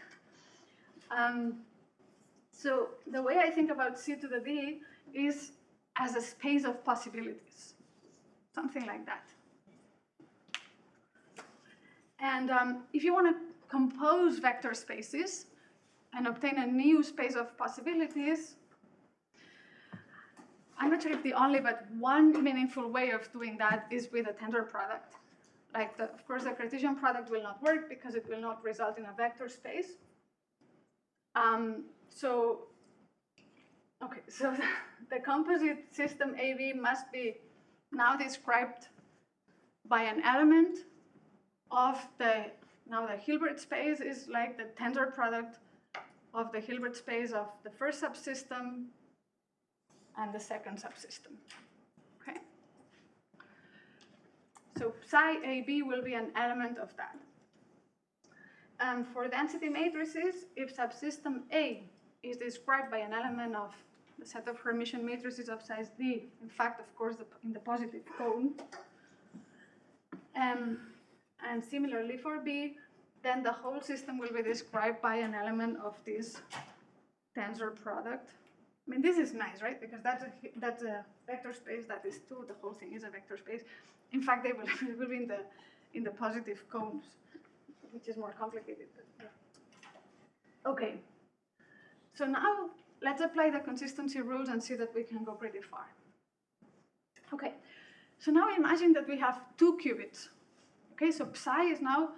So the way I think about C to the D is as a space of possibilities, something like that. And if you want to compose vector spaces and obtain a new space of possibilities, I'm not sure if the only, but one meaningful way of doing that is with a tensor product. Like, of course, the Cartesian product will not work because it will not result in a vector space. So the composite system AB must be now described by an element of now the Hilbert space is like the tensor product of the Hilbert space of the first subsystem and the second subsystem, okay? So psi AB will be an element of that. And for density matrices, if subsystem A is described by an element of the set of Hermitian matrices of size D, in fact, of course, in the positive cone, and similarly for B, then the whole system will be described by an element of this tensor product. I mean, this is nice, right? Because that's a vector space that is 2. The whole thing is a vector space. In fact, they will be in the positive cones, which is more complicated. Okay. So now let's apply the consistency rules and see that we can go pretty far. Okay. So now imagine that we have 2 qubits. Okay. So psi is now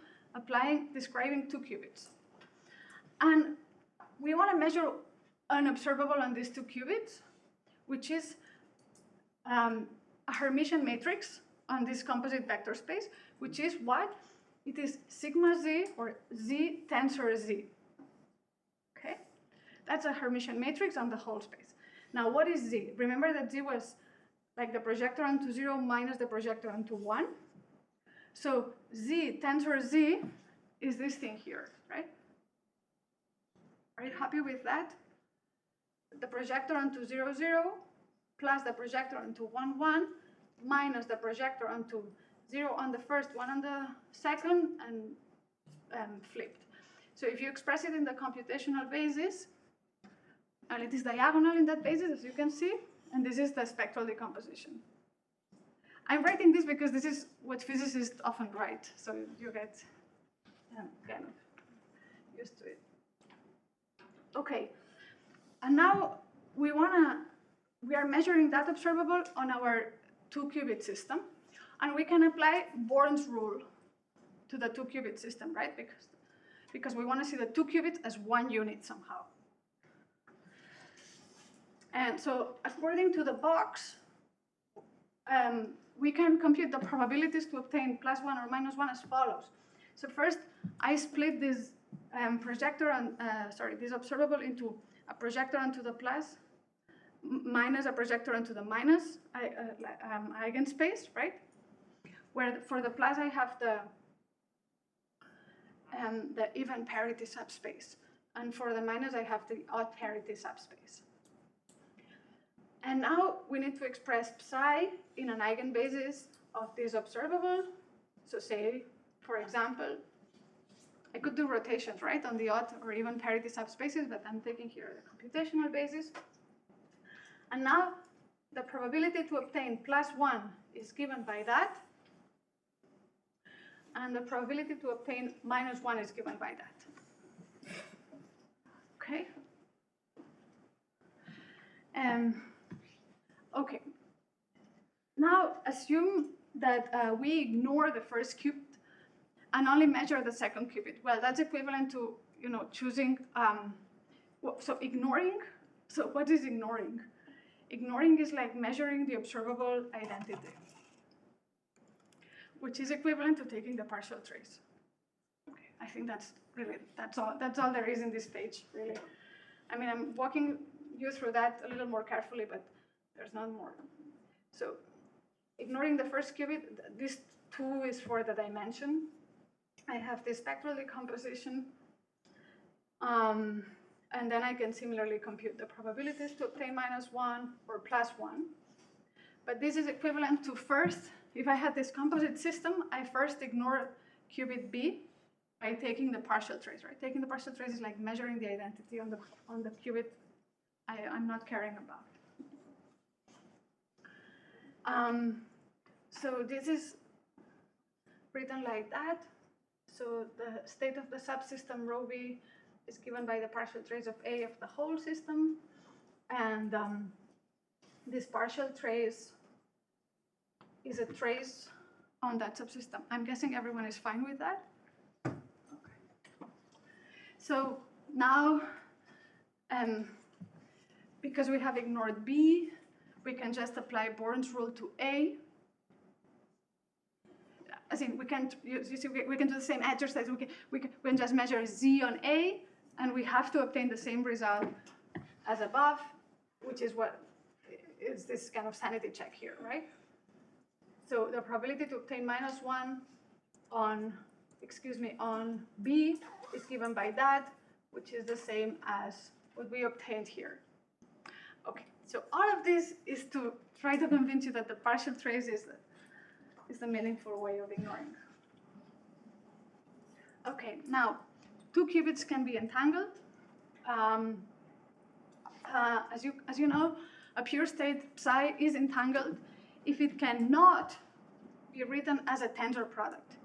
describing 2 qubits, and we want to measure an observable on these 2 qubits, which is a Hermitian matrix on this composite vector space, which is what? It is sigma z or z tensor z. Okay? That's a Hermitian matrix on the whole space. Now, what is z? Remember that z was like the projector onto 0 minus the projector onto 1. So z tensor z is this thing here, right? Are you happy with that? The projector onto 0, 0, plus the projector onto 1, 1, minus the projector onto 0 on the first, 1 on the second, and flipped. So if you express it in the computational basis, and it is diagonal in that basis, as you can see, and this is the spectral decomposition. I'm writing this because this is what physicists often write, so you get kind of used to it. Okay. And now we are measuring that observable on our 2-qubit system, and we can apply Born's rule to the 2-qubit system, right? Because we want to see the 2 qubits as 1 unit somehow. And so according to the box, we can compute the probabilities to obtain +1 or -1 as follows. So first, I split this this observable into a projector onto the plus, minus a projector onto the minus eigenspace, right? Where for the plus I have the even parity subspace, and for the minus I have the odd parity subspace. And now we need to express psi in an eigenbasis of this observable. So say, for example, I could do rotations, right, on the odd or even parity subspaces, but I'm taking here the computational basis. And now the probability to obtain +1 is given by that, and the probability to obtain -1 is given by that. Okay. Okay. Now assume that we ignore the first qubit and only measure the second qubit. Well, that's equivalent to choosing. So ignoring. So what is ignoring? Ignoring is like measuring the observable identity, which is equivalent to taking the partial trace. Okay, I think that's all there is in this page, really. I mean, I'm walking you through that a little more carefully, but there's not more. So ignoring the first qubit, this 2 is for the dimension. I have this spectral decomposition. And then I can similarly compute the probabilities to obtain -1 or +1. But this is equivalent to first, if I had this composite system, I first ignore qubit B by taking the partial trace, right? Taking the partial trace is like measuring the identity on the qubit I'm not caring about. So this is written like that. So the state of the subsystem rho B is given by the partial trace of A of the whole system. And this partial trace is a trace on that subsystem. I'm guessing everyone is fine with that? Okay. So now, because we have ignored B, we can just apply Born's rule to A. As in, we can, you see, we can do the same exercise. We can just measure Z on A, and we have to obtain the same result as above, which is what is this kind of sanity check here, right? So the probability to obtain -1 on B is given by that, which is the same as what we obtained here. Okay, so all of this is to try to convince you that the partial trace is the meaningful way of ignoring. Okay, now, 2 qubits can be entangled. As you know, a pure state psi is entangled if it cannot be written as a tensor product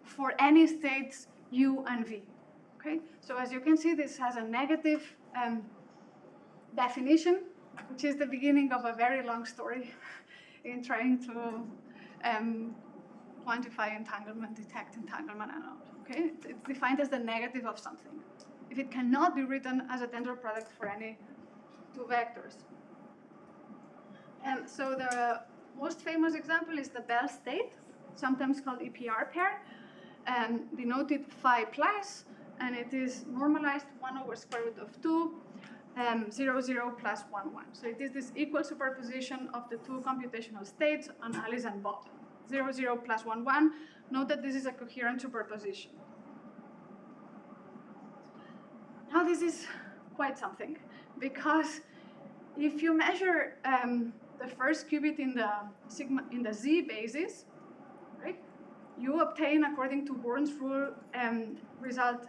for any states U and V. Okay, so as you can see, this has a negative definition, which is the beginning of a very long story in trying to quantify entanglement, detect entanglement, and all. Okay, it's defined as the negative of something if it cannot be written as a tensor product for any 2 vectors. And so the most famous example is the Bell state, sometimes called EPR pair, denoted phi plus, and it is normalized 1 over square root of 2, 0, 0 plus 1, 1. So it is this equal superposition of the 2 computational states on Alice and Bob. 0, 0 plus 1, 1. Note that this is a coherent superposition. Now this is quite something, because if you measure the first qubit in the Z basis, right, you obtain, according to Born's rule, result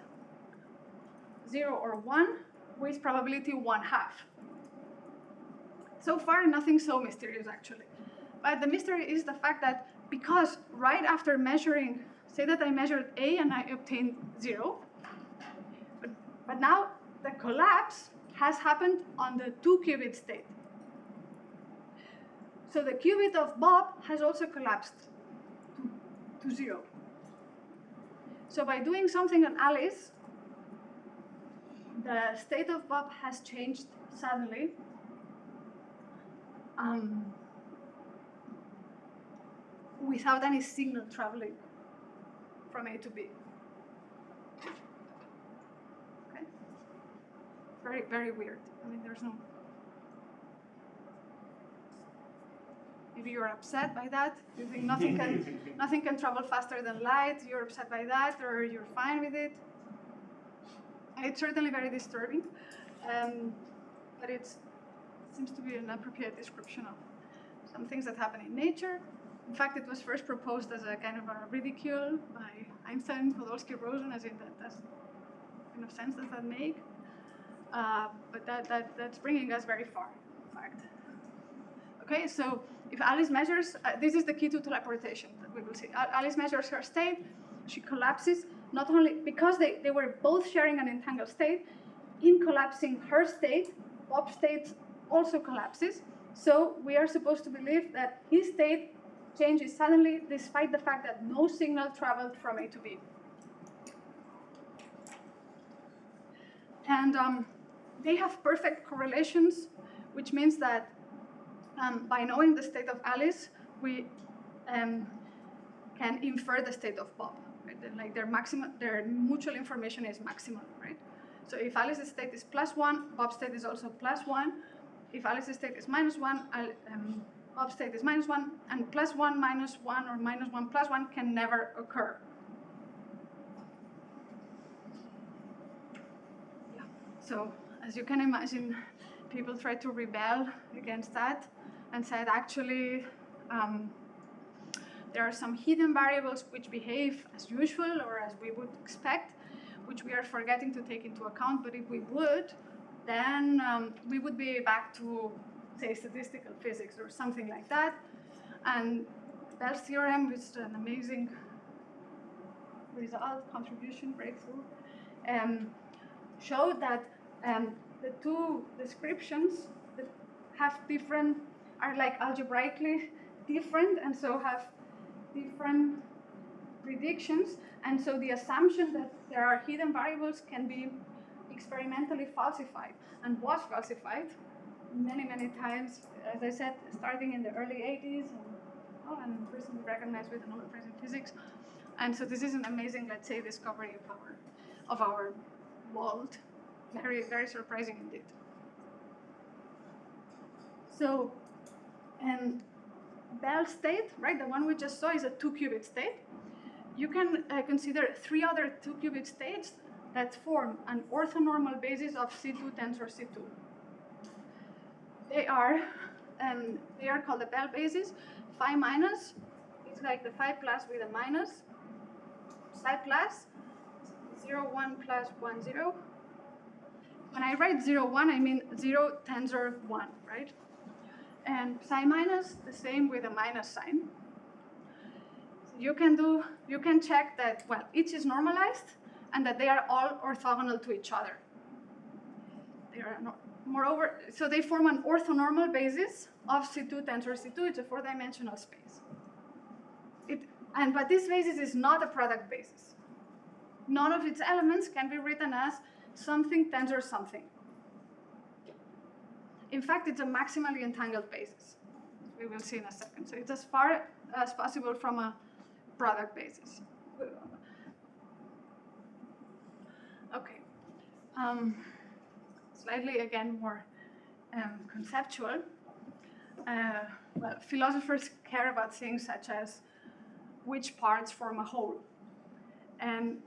0 or 1 with probability 1/2. So far, nothing so mysterious, actually. But the mystery is the fact that because right after measuring, say that I measured A and I obtained 0, but now the collapse has happened on the 2 qubit state. So the qubit of Bob has also collapsed to 0. So by doing something on Alice, the state of Bob has changed suddenly. Without any signal traveling from A to B. Okay? Very, very weird. I mean, there's no... Maybe you're upset by that. You think nothing can travel faster than light. You're upset by that, or you're fine with it. It's certainly very disturbing, but it seems to be an appropriate description of some things that happen in nature. In fact, it was first proposed as a kind of a ridicule by Einstein, Podolsky, Rosen, as in that's kind of sense does that make? But that's bringing us very far, in fact. Okay, so if Alice measures, this is the key to teleportation that we will see. Alice measures her state, she collapses, not only because they were both sharing an entangled state, in collapsing her state, Bob's state also collapses. So we are supposed to believe that his state changes suddenly despite the fact that no signal traveled from A to B. And they have perfect correlations, which means that by knowing the state of Alice, we can infer the state of Bob. Right? Like their mutual information is maximal, right? So if Alice's state is +1, Bob's state is also +1. If Alice's state is -1, Bob's state is -1, and +1 -1 or -1 +1 can never occur. Yeah. So as you can imagine, people try to rebel against that and said actually there are some hidden variables which behave as usual or as we would expect, which we are forgetting to take into account, but if we would, then we would be back to, say, statistical physics or something like that. And Bell's theorem, which is an amazing result, contribution, breakthrough, showed that the two descriptions that have different, are like algebraically different, and so have different predictions. And so the assumption that there are hidden variables can be experimentally falsified, and was falsified many, many times, as I said, starting in the early 80s, and recently recognized with a Nobel Prize in Physics. And so this is an amazing, let's say, discovery of our world. Very, very surprising indeed. So, Bell's state, right, the one we just saw, is a 2-qubit state. You can consider 3 other 2-qubit states that form an orthonormal basis of C2 tensor C2. They are called the Bell basis. Phi minus is like the phi plus with a minus. Psi plus, 0, 1 plus 1, 0. When I write 0, 1, I mean 0 tensor 1, right? And psi minus, the same with a minus sign. You can check that, well, each is normalized and that they are all orthogonal to each other. They are moreover, so they form an orthonormal basis of C2 tensor C2. It's a 4-dimensional space. But this basis is not a product basis. None of its elements can be written as something tensor something. In fact, it's a maximally entangled basis. We will see in a second. So it's as far as possible from a product basis. Okay. Slightly, again, more conceptual. Well, philosophers care about things such as which parts form a whole. And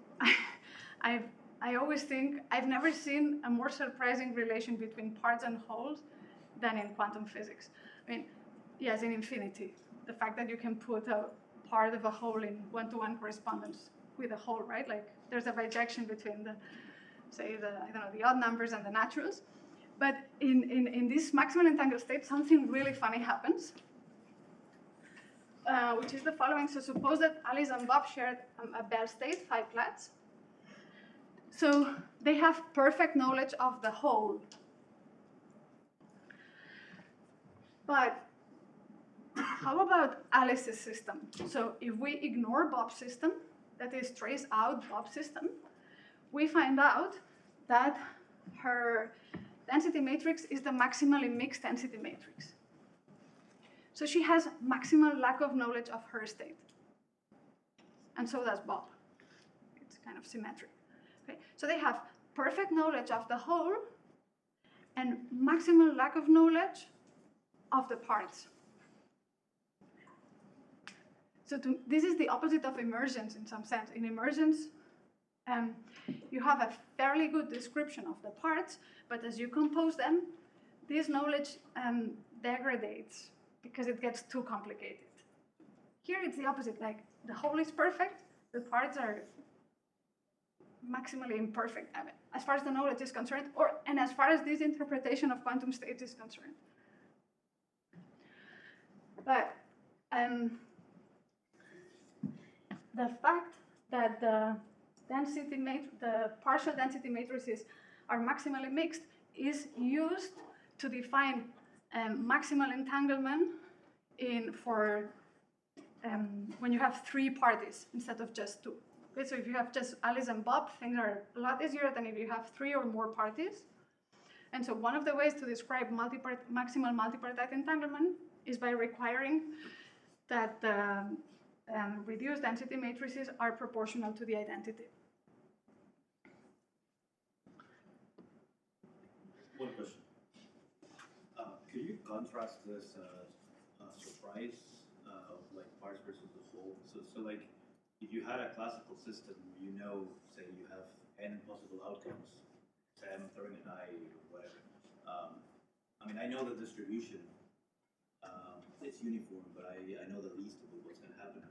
I always think, I've never seen a more surprising relation between parts and wholes than in quantum physics. I mean, yes, in infinity, the fact that you can put a part of a whole in one-to-one correspondence with a whole, right? Like there's a bijection between the, say, the odd numbers and the naturals. But in this maximal entangled state, something really funny happens, which is the following. So suppose that Alice and Bob shared a Bell state, phi flats. So they have perfect knowledge of the whole. But how about Alice's system? So if we ignore Bob's system, that is, trace out Bob's system, we find out that her density matrix is the maximally mixed density matrix. So she has maximal lack of knowledge of her state. And so does Bob. It's kind of symmetric. Okay? So they have perfect knowledge of the whole and maximal lack of knowledge of the parts. So this is the opposite of emergence in some sense. In emergence, you have a fairly good description of the parts, but as you compose them, this knowledge degrades because it gets too complicated. Here it's the opposite, like the whole is perfect, the parts are maximally imperfect, I mean, as far as the knowledge is concerned, and as far as this interpretation of quantum state is concerned. But the fact that the the partial density matrices are maximally mixed is used to define maximal entanglement when you have 3 parties instead of just 2. Okay, so if you have just Alice and Bob, things are a lot easier than if you have 3 or more parties. And so one of the ways to describe maximal multipartite entanglement is by requiring that the reduced density matrices are proportional to the identity. One question. Could you contrast this surprise of like parts versus the whole? So like, if you had a classical system where you know, say you have n possible outcomes, say I'm throwing a die or whatever. I mean, I know the distribution, it's uniform, but I know the least of what's going to happen.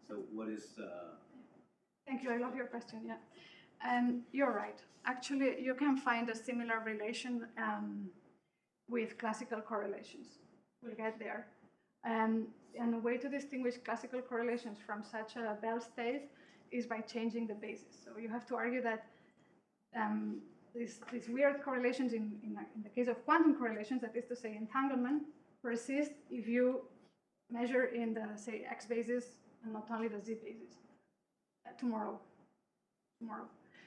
So what is... Thank you, I love your question, yeah. You're right. Actually, you can find a similar relation with classical correlations. We'll get there. And a way to distinguish classical correlations from such a Bell state is by changing the basis. So you have to argue that these weird correlations in the case of quantum correlations, that is to say entanglement, persist if you measure in the, say, X basis and not only the Z basis tomorrow.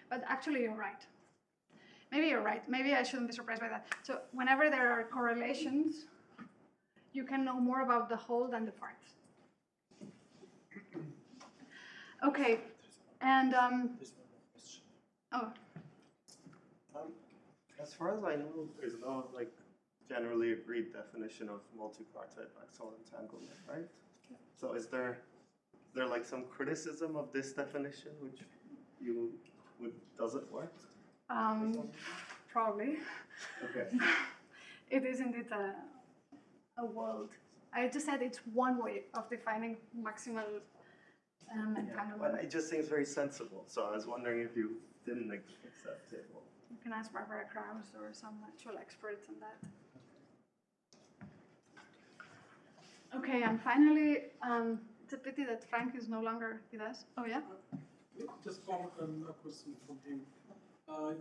But actually, you're right. Maybe you're right. Maybe I shouldn't be surprised by that. So whenever there are correlations, you can know more about the whole than the parts. Okay, and as far as I know, there's no like generally agreed definition of multipartite axial entanglement, right? So is there like some criticism of this definition which doesn't work? Probably. Okay. It is indeed a world. I just said it's one way of defining maximal entanglement. But it just seems very sensible. So I was wondering if you didn't accept it. Well, you can ask Barbara Krause or some actual experts on that. Okay, and finally, it's a pity that Frank is no longer with us. Oh, yeah? Just a question from him.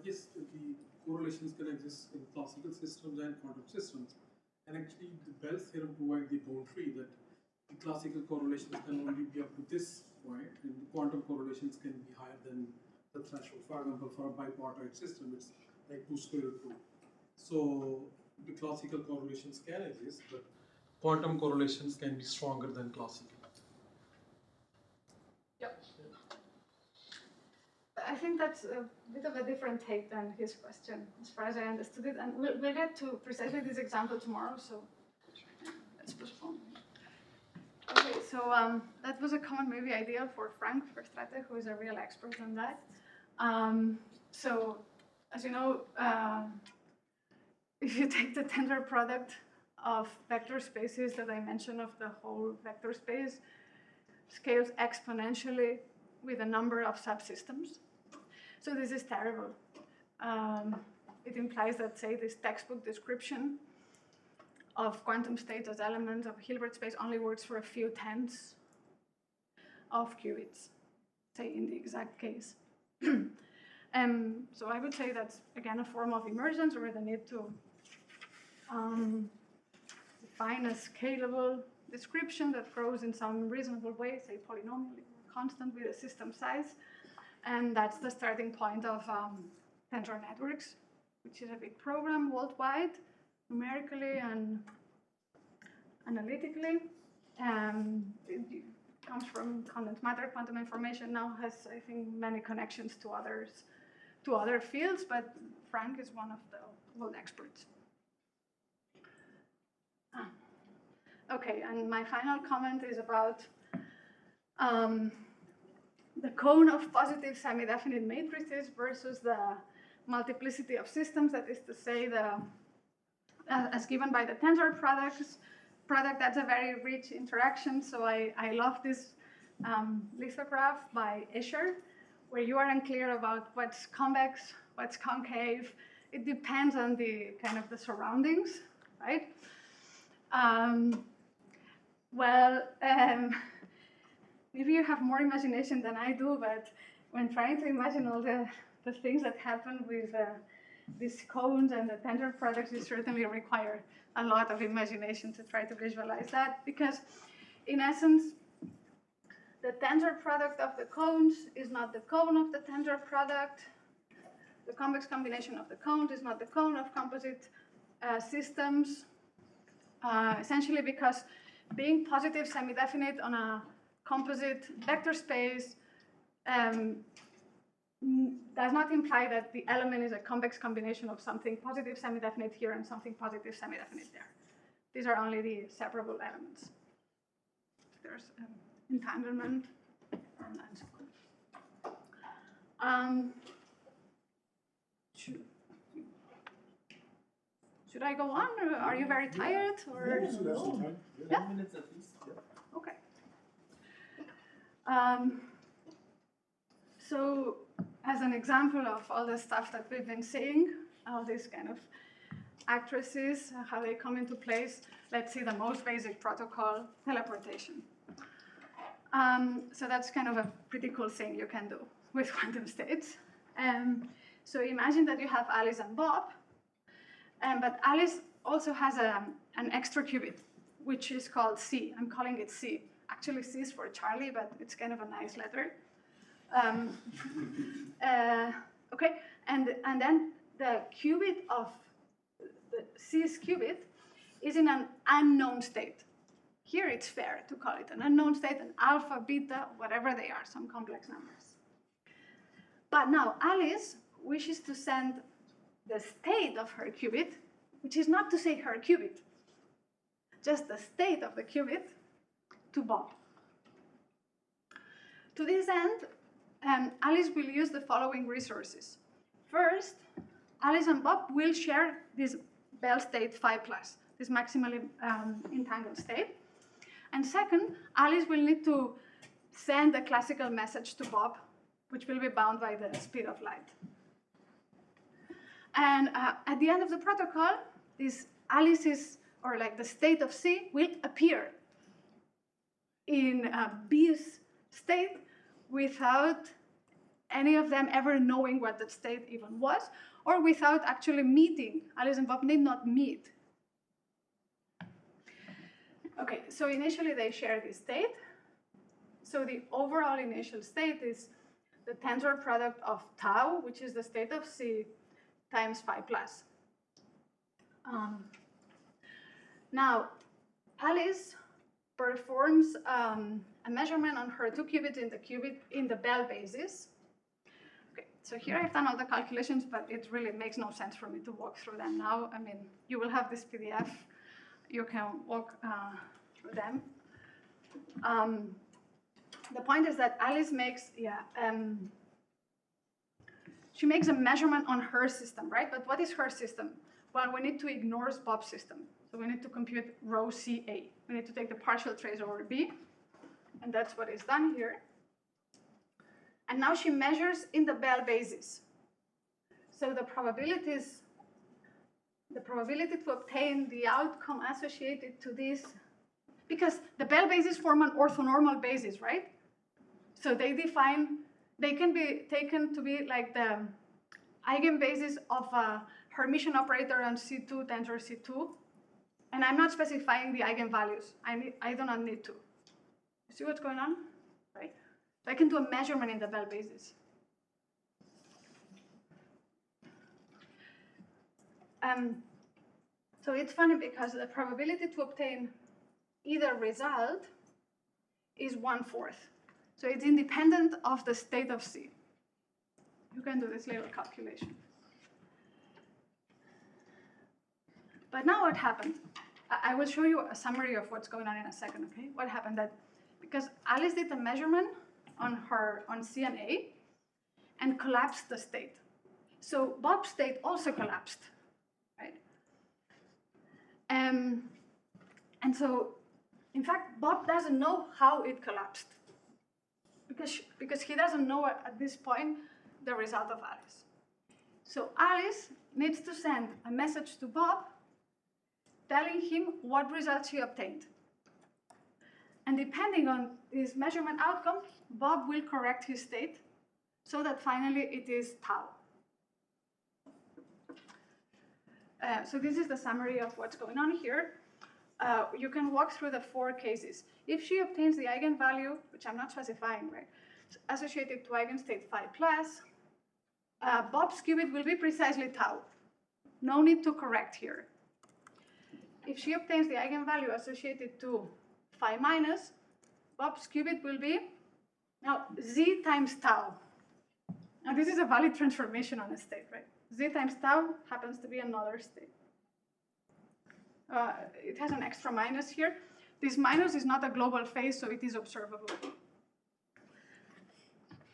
Yes, the correlations can exist in classical systems and quantum systems. And actually, the Bell theorem provides the boundary that the classical correlations can only be up to this point, and the quantum correlations can be higher than the threshold. For example, for a bipartite system, it's like 2 square root 2. So the classical correlations can exist, but quantum correlations can be stronger than classical. Yep. I think that's a bit of a different take than his question, as far as I understood it. And we'll get to precisely this example tomorrow, so let's postpone. Okay, so that was a common maybe idea for Frank Verstraete, who is a real expert on that. So, as you know, if you take the tensor product of vector spaces, the dimension of the whole vector space scales exponentially with a number of subsystems. So this is terrible. It implies that, say, this textbook description of quantum states as elements of a Hilbert space only works for a few tenths of qubits, say, in the exact case. So I would say that's, again, a form of emergence where the need to define a scalable description that grows in some reasonable way, say polynomially constant with a system size. And that's the starting point of tensor networks, which is a big program worldwide, numerically and analytically. It comes from condensed matter. Quantum information now has, I think, many connections to other fields, but Frank is one of the world experts. Okay, and my final comment is about the cone of positive semi-definite matrices versus the multiplicity of systems, that is to say, as given by the tensor product, that's a very rich interaction. So I love this lithograph by Escher, where you are unclear about what's convex, what's concave. It depends on the kind of the surroundings, right? Maybe you have more imagination than I do, but when trying to imagine all the things that happen with these cones and the tensor products, you certainly require a lot of imagination to try to visualize that, because in essence, the tensor product of the cones is not the cone of the tensor product. The convex combination of the cones is not the cone of composite systems, essentially because being positive semi-definite on a composite vector space does not imply that the element is a convex combination of something positive semi-definite here and something positive semi-definite there. These are only the separable elements. There's entanglement and so on. Should I go on, or are you very tired? Or? Yeah? 10 minutes at least. Yeah. Okay. So, as an example of all the stuff that we've been seeing, all these kind of actresses, how they come into place, let's see the most basic protocol, teleportation. So that's kind of a pretty cool thing you can do with quantum states. So imagine that you have Alice and Bob, but Alice also has an extra qubit, which is called C. I'm calling it C. Actually, C is for Charlie, but it's kind of a nice letter. Okay, and then the qubit of the C's qubit is in an unknown state. Here it's fair to call it an unknown state, an alpha, beta, whatever they are, some complex numbers. But now Alice wishes to send the state of her qubit, which is not to say her qubit, just the state of the qubit, to Bob. To this end, Alice will use the following resources. First, Alice and Bob will share this Bell state phi plus, this maximally entangled state. And second, Alice will need to send a classical message to Bob, which will be bound by the speed of light. And at the end of the protocol, this Alice's, or like the state of C, will appear in B's state without any of them ever knowing what that state even was, or without actually meeting. Alice and Bob need not meet. Okay, so initially they share this state. So the overall initial state is the tensor product of tau, which is the state of C, times phi plus. Now, Alice performs a measurement on her two qubits in the Bell basis. Okay, so here I've done all the calculations, but it really makes no sense for me to walk through them now. I mean, you will have this PDF. You can walk through them. The point is that Alice makes, she makes a measurement on her system, right? But what is her system? Well, we need to ignore Bob's system. So we need to compute rho CA. We need to take the partial trace over B, and that's what is done here. And now she measures in the Bell basis. So the probability to obtain the outcome associated to this, because the Bell basis form an orthonormal basis, right? So they can be taken to be like the eigenbasis of a Hermitian operator on C2 tensor C2. And I'm not specifying the eigenvalues. I do not need to. You see what's going on? Right? So I can do a measurement in the Bell basis. So it's funny because the probability to obtain either result is 1/4. So it's independent of the state of C. You can do this little calculation. But now what happened? I will show you a summary of what's going on in a second, okay? What happened that, because Alice did a measurement on C and A and collapsed the state. So Bob's state also collapsed, right? And so, in fact, Bob doesn't know how it collapsed because he doesn't know at this point the result of Alice. So Alice needs to send a message to Bob telling him what results he obtained. And depending on his measurement outcome, Bob will correct his state so that finally it is tau. So this is the summary of what's going on here. You can walk through the 4 cases. If she obtains the eigenvalue, which I'm not specifying, right, associated to eigenstate phi plus, Bob's qubit will be precisely tau. No need to correct here. If she obtains the eigenvalue associated to phi minus, Bob's qubit will be now z times tau. Now this is a valid transformation on a state, right? Z times tau happens to be another state. It has an extra minus here. This minus is not a global phase, so it is observable.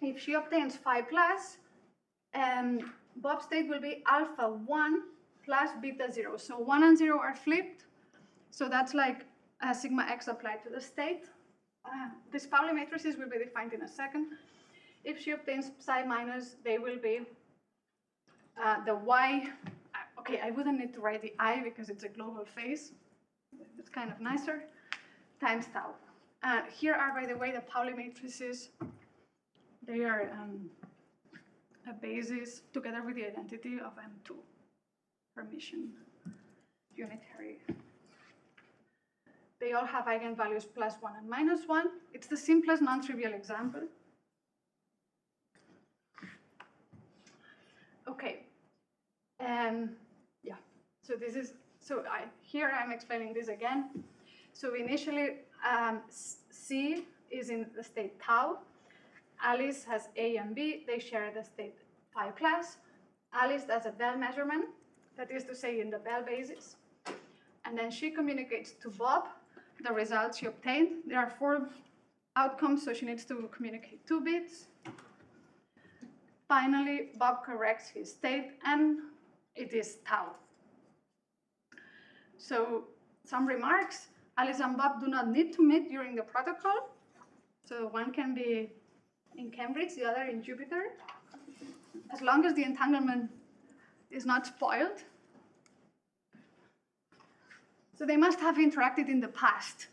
If she obtains phi plus, Bob's state will be alpha 1 plus beta 0. So 1 and 0 are flipped. So that's like sigma x applied to the state. These Pauli matrices will be defined in a second. If she obtains psi minus, they will be the y. Okay, I wouldn't need to write the I because it's a global phase. It's kind of nicer. Times tau. Here are, by the way, the Pauli matrices. They are a basis together with the identity of M2, Hermitian, unitary. They all have eigenvalues plus 1 and minus 1. It's the simplest non-trivial example. Okay. Yeah. So this is here I'm explaining this again. So initially, C is in the state tau. Alice has A and B. They share the state phi plus. Alice does a Bell measurement, that is to say, in the Bell basis, and then she communicates to Bob the results she obtained. There are 4 outcomes, so she needs to communicate 2 bits. Finally, Bob corrects his state, and it is tau. So some remarks. Alice and Bob do not need to meet during the protocol. So one can be in Cambridge, the other in Jupiter. As long as the entanglement is not spoiled. So they must have interacted in the past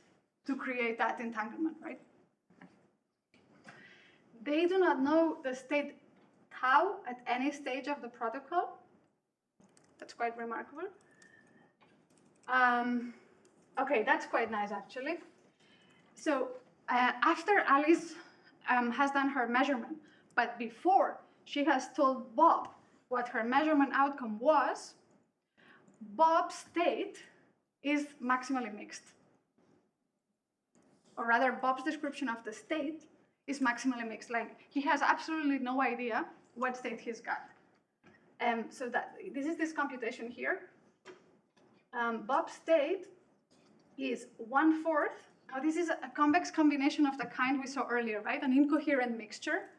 to create that entanglement, right? They do not know the state tau at any stage of the protocol. That's quite remarkable. Okay, that's quite nice, actually. So after Alice has done her measurement, but before she has told Bob what her measurement outcome was, Bob's state is maximally mixed. Or rather, Bob's description of the state is maximally mixed. Like, he has absolutely no idea what state he's got. So this is this computation here. Bob's state is 1/4. Now, this is a convex combination of the kind we saw earlier, right? An incoherent mixture.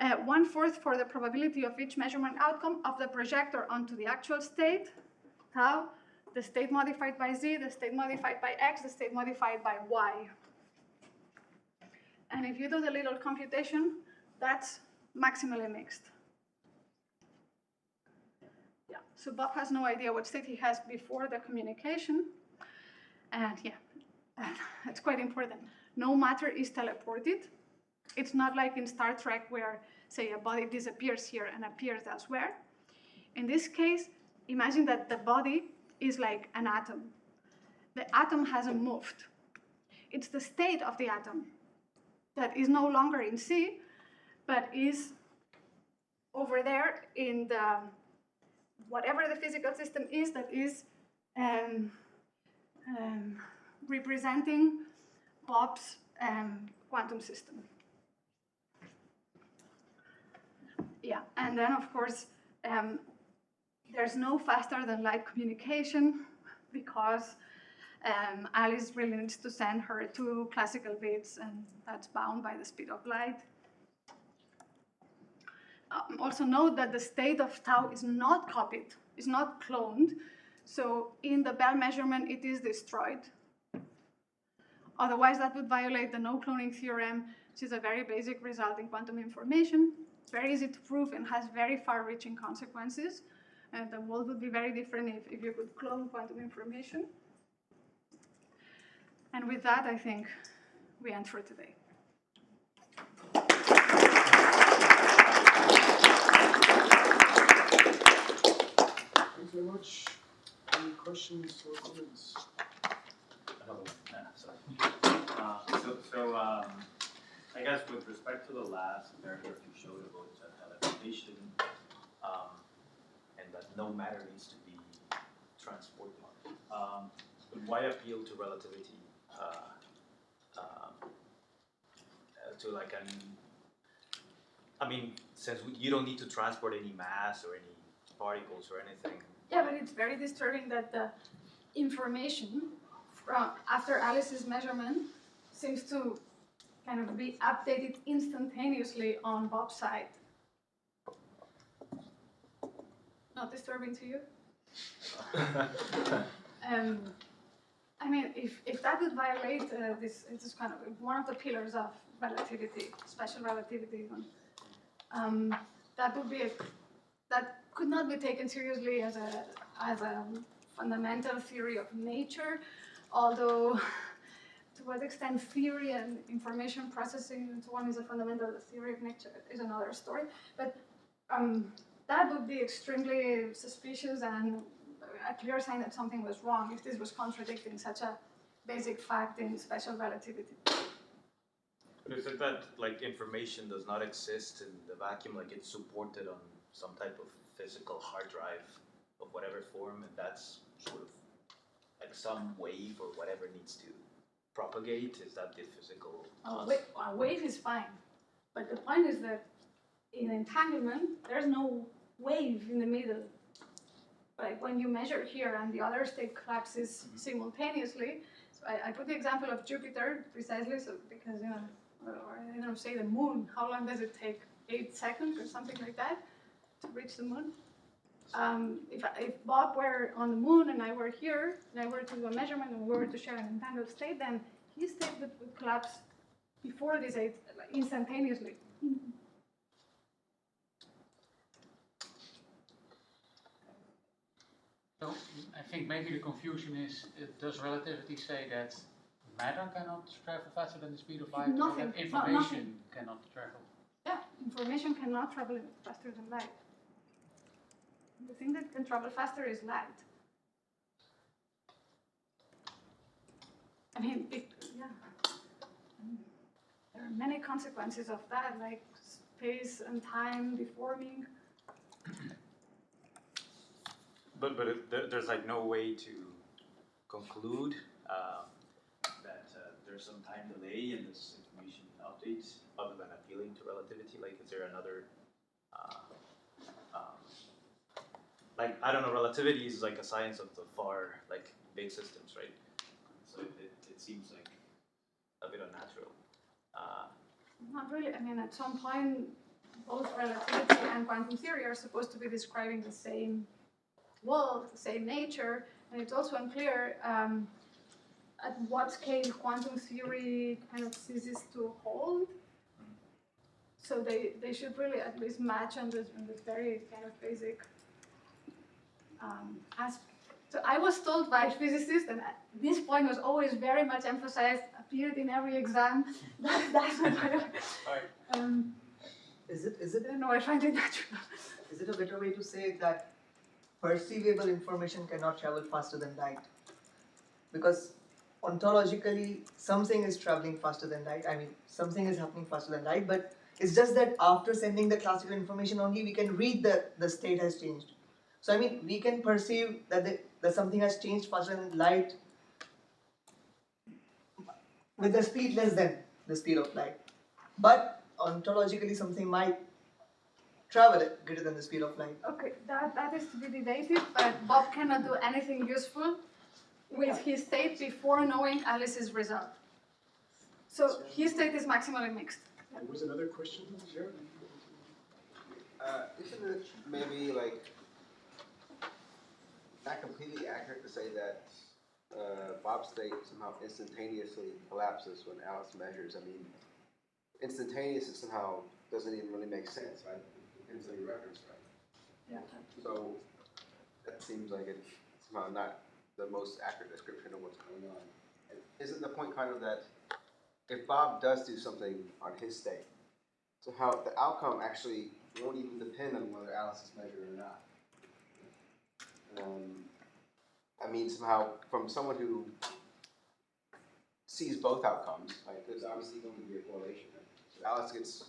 1/4 for the probability of each measurement outcome of the projector onto the actual state, tau, the state modified by z, the state modified by x, the state modified by y. And if you do the little computation, that's maximally mixed. Yeah, so Bob has no idea what state he has before the communication. And yeah, that's quite important. No matter is teleported. It's not like in Star Trek where, say, a body disappears here and appears elsewhere. In this case, imagine that the body is like an atom. The atom hasn't moved. It's the state of the atom that is no longer in C, but is over there in the, whatever the physical system is that is representing Bob's quantum system. Yeah, and then of course, there's no faster than light communication because Alice really needs to send her 2 classical bits, and that's bound by the speed of light. Also note that the state of tau is not copied, is not cloned. So in the Bell measurement, it is destroyed. Otherwise, that would violate the no cloning theorem, which is a very basic result in quantum information. It's very easy to prove and has very far-reaching consequences. And the world would be very different if you could clone quantum information. And with that, I think we end for today. Thanks very much. Any questions or comments? Another one. Sorry. I guess with respect to the last paragraph you showed about teleportation, and that no matter needs to be transported, why appeal to relativity to like an? I mean, since you don't need to transport any mass or any particles or anything. Yeah, but it's very disturbing that the information from after Alice's measurement seems to kind of be updated instantaneously on Bob's side. Not disturbing to you? I mean, if that would violate this kind of one of the pillars of relativity, special relativity, that would be that could not be taken seriously as a fundamental theory of nature, although to what extent theory and information processing and so on is a fundamental theory of nature is another story. But that would be extremely suspicious and a clear sign that something was wrong if this was contradicting such a basic fact in special relativity. But is it that like information does not exist in the vacuum, like it's supported on some type of physical hard drive of whatever form, and that's sort of like some wave or whatever needs to propagate? Is that the physical? A wave is fine, but the point is that in entanglement, there's no wave in the middle. Like when you measure here and the other state collapses simultaneously. So I put the example of Jupiter precisely so because or I don't know, say the moon. How long does it take? 8 seconds or something like that to reach the moon. If Bob were on the moon and I were here and I were to do a measurement and we were to share an entangled state, then his state would collapse before this 8 instantaneously. So I think maybe the confusion is, does relativity say that matter cannot travel faster than the speed of light, Nothing, or that information cannot travel? Yeah, information cannot travel faster than light. The thing that can travel faster is light. I mean, there are many consequences of that, like space and time deforming. But there's like no way to conclude that there's some time delay in this information update other than appealing to relativity. Like, is there another? Like, I don't know. Relativity is like a science of the far, like big systems, right? So it seems like a bit unnatural. Not really. I mean, at some point, both relativity and quantum theory are supposed to be describing the same world, the same nature, and it's also unclear at what scale quantum theory kind of ceases to hold. So they should really at least match on this very kind of basic aspect. So I was told by physicists, and this point was always very much emphasized, appeared in every exam. That's what Is it I don't know, I find it natural. is it a better way to say that perceivable information cannot travel faster than light? Because ontologically, something is traveling faster than light. I mean, something is happening faster than light, but it's just that after sending the classical information only, we can read that the state has changed. So I mean, we can perceive that something has changed faster than light with a speed less than the speed of light. But ontologically, something might travel at greater than the speed of light. Okay, that is to be debated, but Bob cannot do anything useful with his state before knowing Alice's result. So his state is maximally mixed. There was another question here. Isn't it maybe like not completely accurate to say that Bob's state somehow instantaneously collapses when Alice measures? I mean, instantaneous is somehow doesn't even really make sense, right? Depends on your reference, right? Yeah. So that seems like it's somehow not the most accurate description of what's going on. And isn't the point kind of that if Bob does do something on his state, so how the outcome actually won't even depend on whether Alice is measured or not. I mean, somehow, from someone who sees both outcomes, right, there's obviously going to be a correlation. Right? So Alice gets,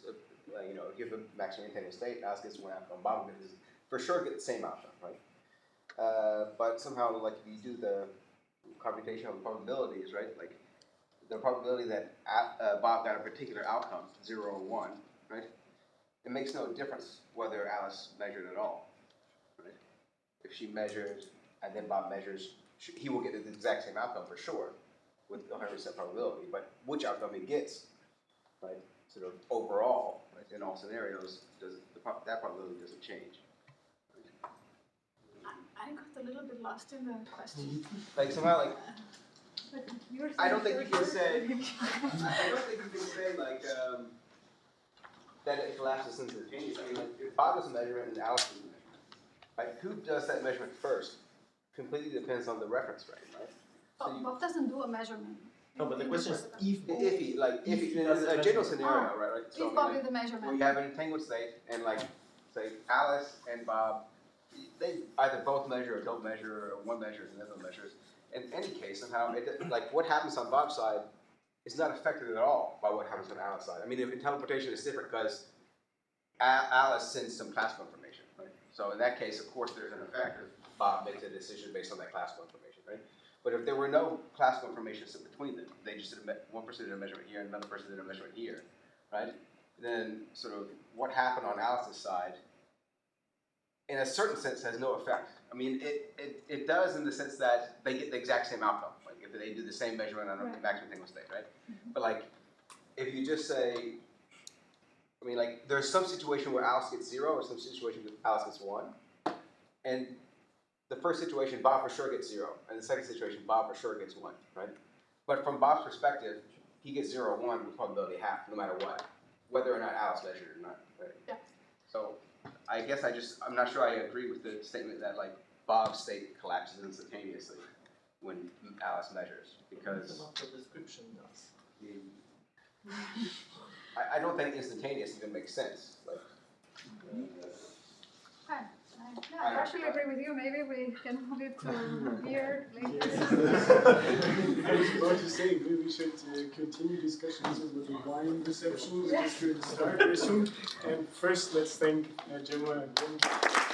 you know, give a maximum maintainable state, Alice gets one outcome, Bob gets, for sure get the same outcome, right? But somehow, like, if you do the computation of probabilities, right, like, the probability that Bob got a particular outcome, 0 or 1, right, it makes no difference whether Alice measured at all, right? If she measures and then Bob measures, he will get the exact same outcome for sure with 100% probability, but which outcome he gets, right, sort of overall, right, in all scenarios, that probability doesn't change. I got a little bit lost in the question. Like somehow, like, I don't think you can you're say, I don't think you can say, like, that it collapses instantaneously. I mean, like, if Bob does a measurement and Alice does a measurement, right, who does that measurement first completely depends on the reference frame, right? So Bob doesn't do a measurement. No, but the question is if he, in a general scenario, right? So, if Bob like, did the measurement. where you have an entangled state, and like, say, Alice and Bob, they either both measure or don't measure, or one measures and the other measures. In any case, somehow, like, what happens on Bob's side is not affected at all by what happens on Alice's side. I mean, if teleportation is different because Alice sends some classical information, right? So in that case, of course, there's an effect if Bob makes a decision based on that classical information, right? But if there were no classical information sit between them, they just did one person did a measurement here and another person did a measurement here, right? Then sort of what happened on Alice's side, in a certain sense, has no effect. I mean, it does in the sense that they get the exact same outcome. Like if they do the same measurement on a maximum entangled state, right? But like, if you just say, I mean, like, there's some situation where Alice gets 0 or some situation where Alice gets 1. And the first situation, Bob for sure gets 0. And the second situation, Bob for sure gets 1, right? But from Bob's perspective, he gets 0 or 1 with probability half, no matter what, whether or not Alice measured or not, right? Yeah. So I guess I'm not sure I agree with the statement that, like, Bob's state collapses instantaneously when Alice measures, because the description does. I don't think instantaneous even makes sense. Like, Yeah, I partially agree with you. Maybe we can move it to here later. I was about to say, maybe we should continue discussions with the wine reception, which is going to start very soon. And first, let's thank Gemma and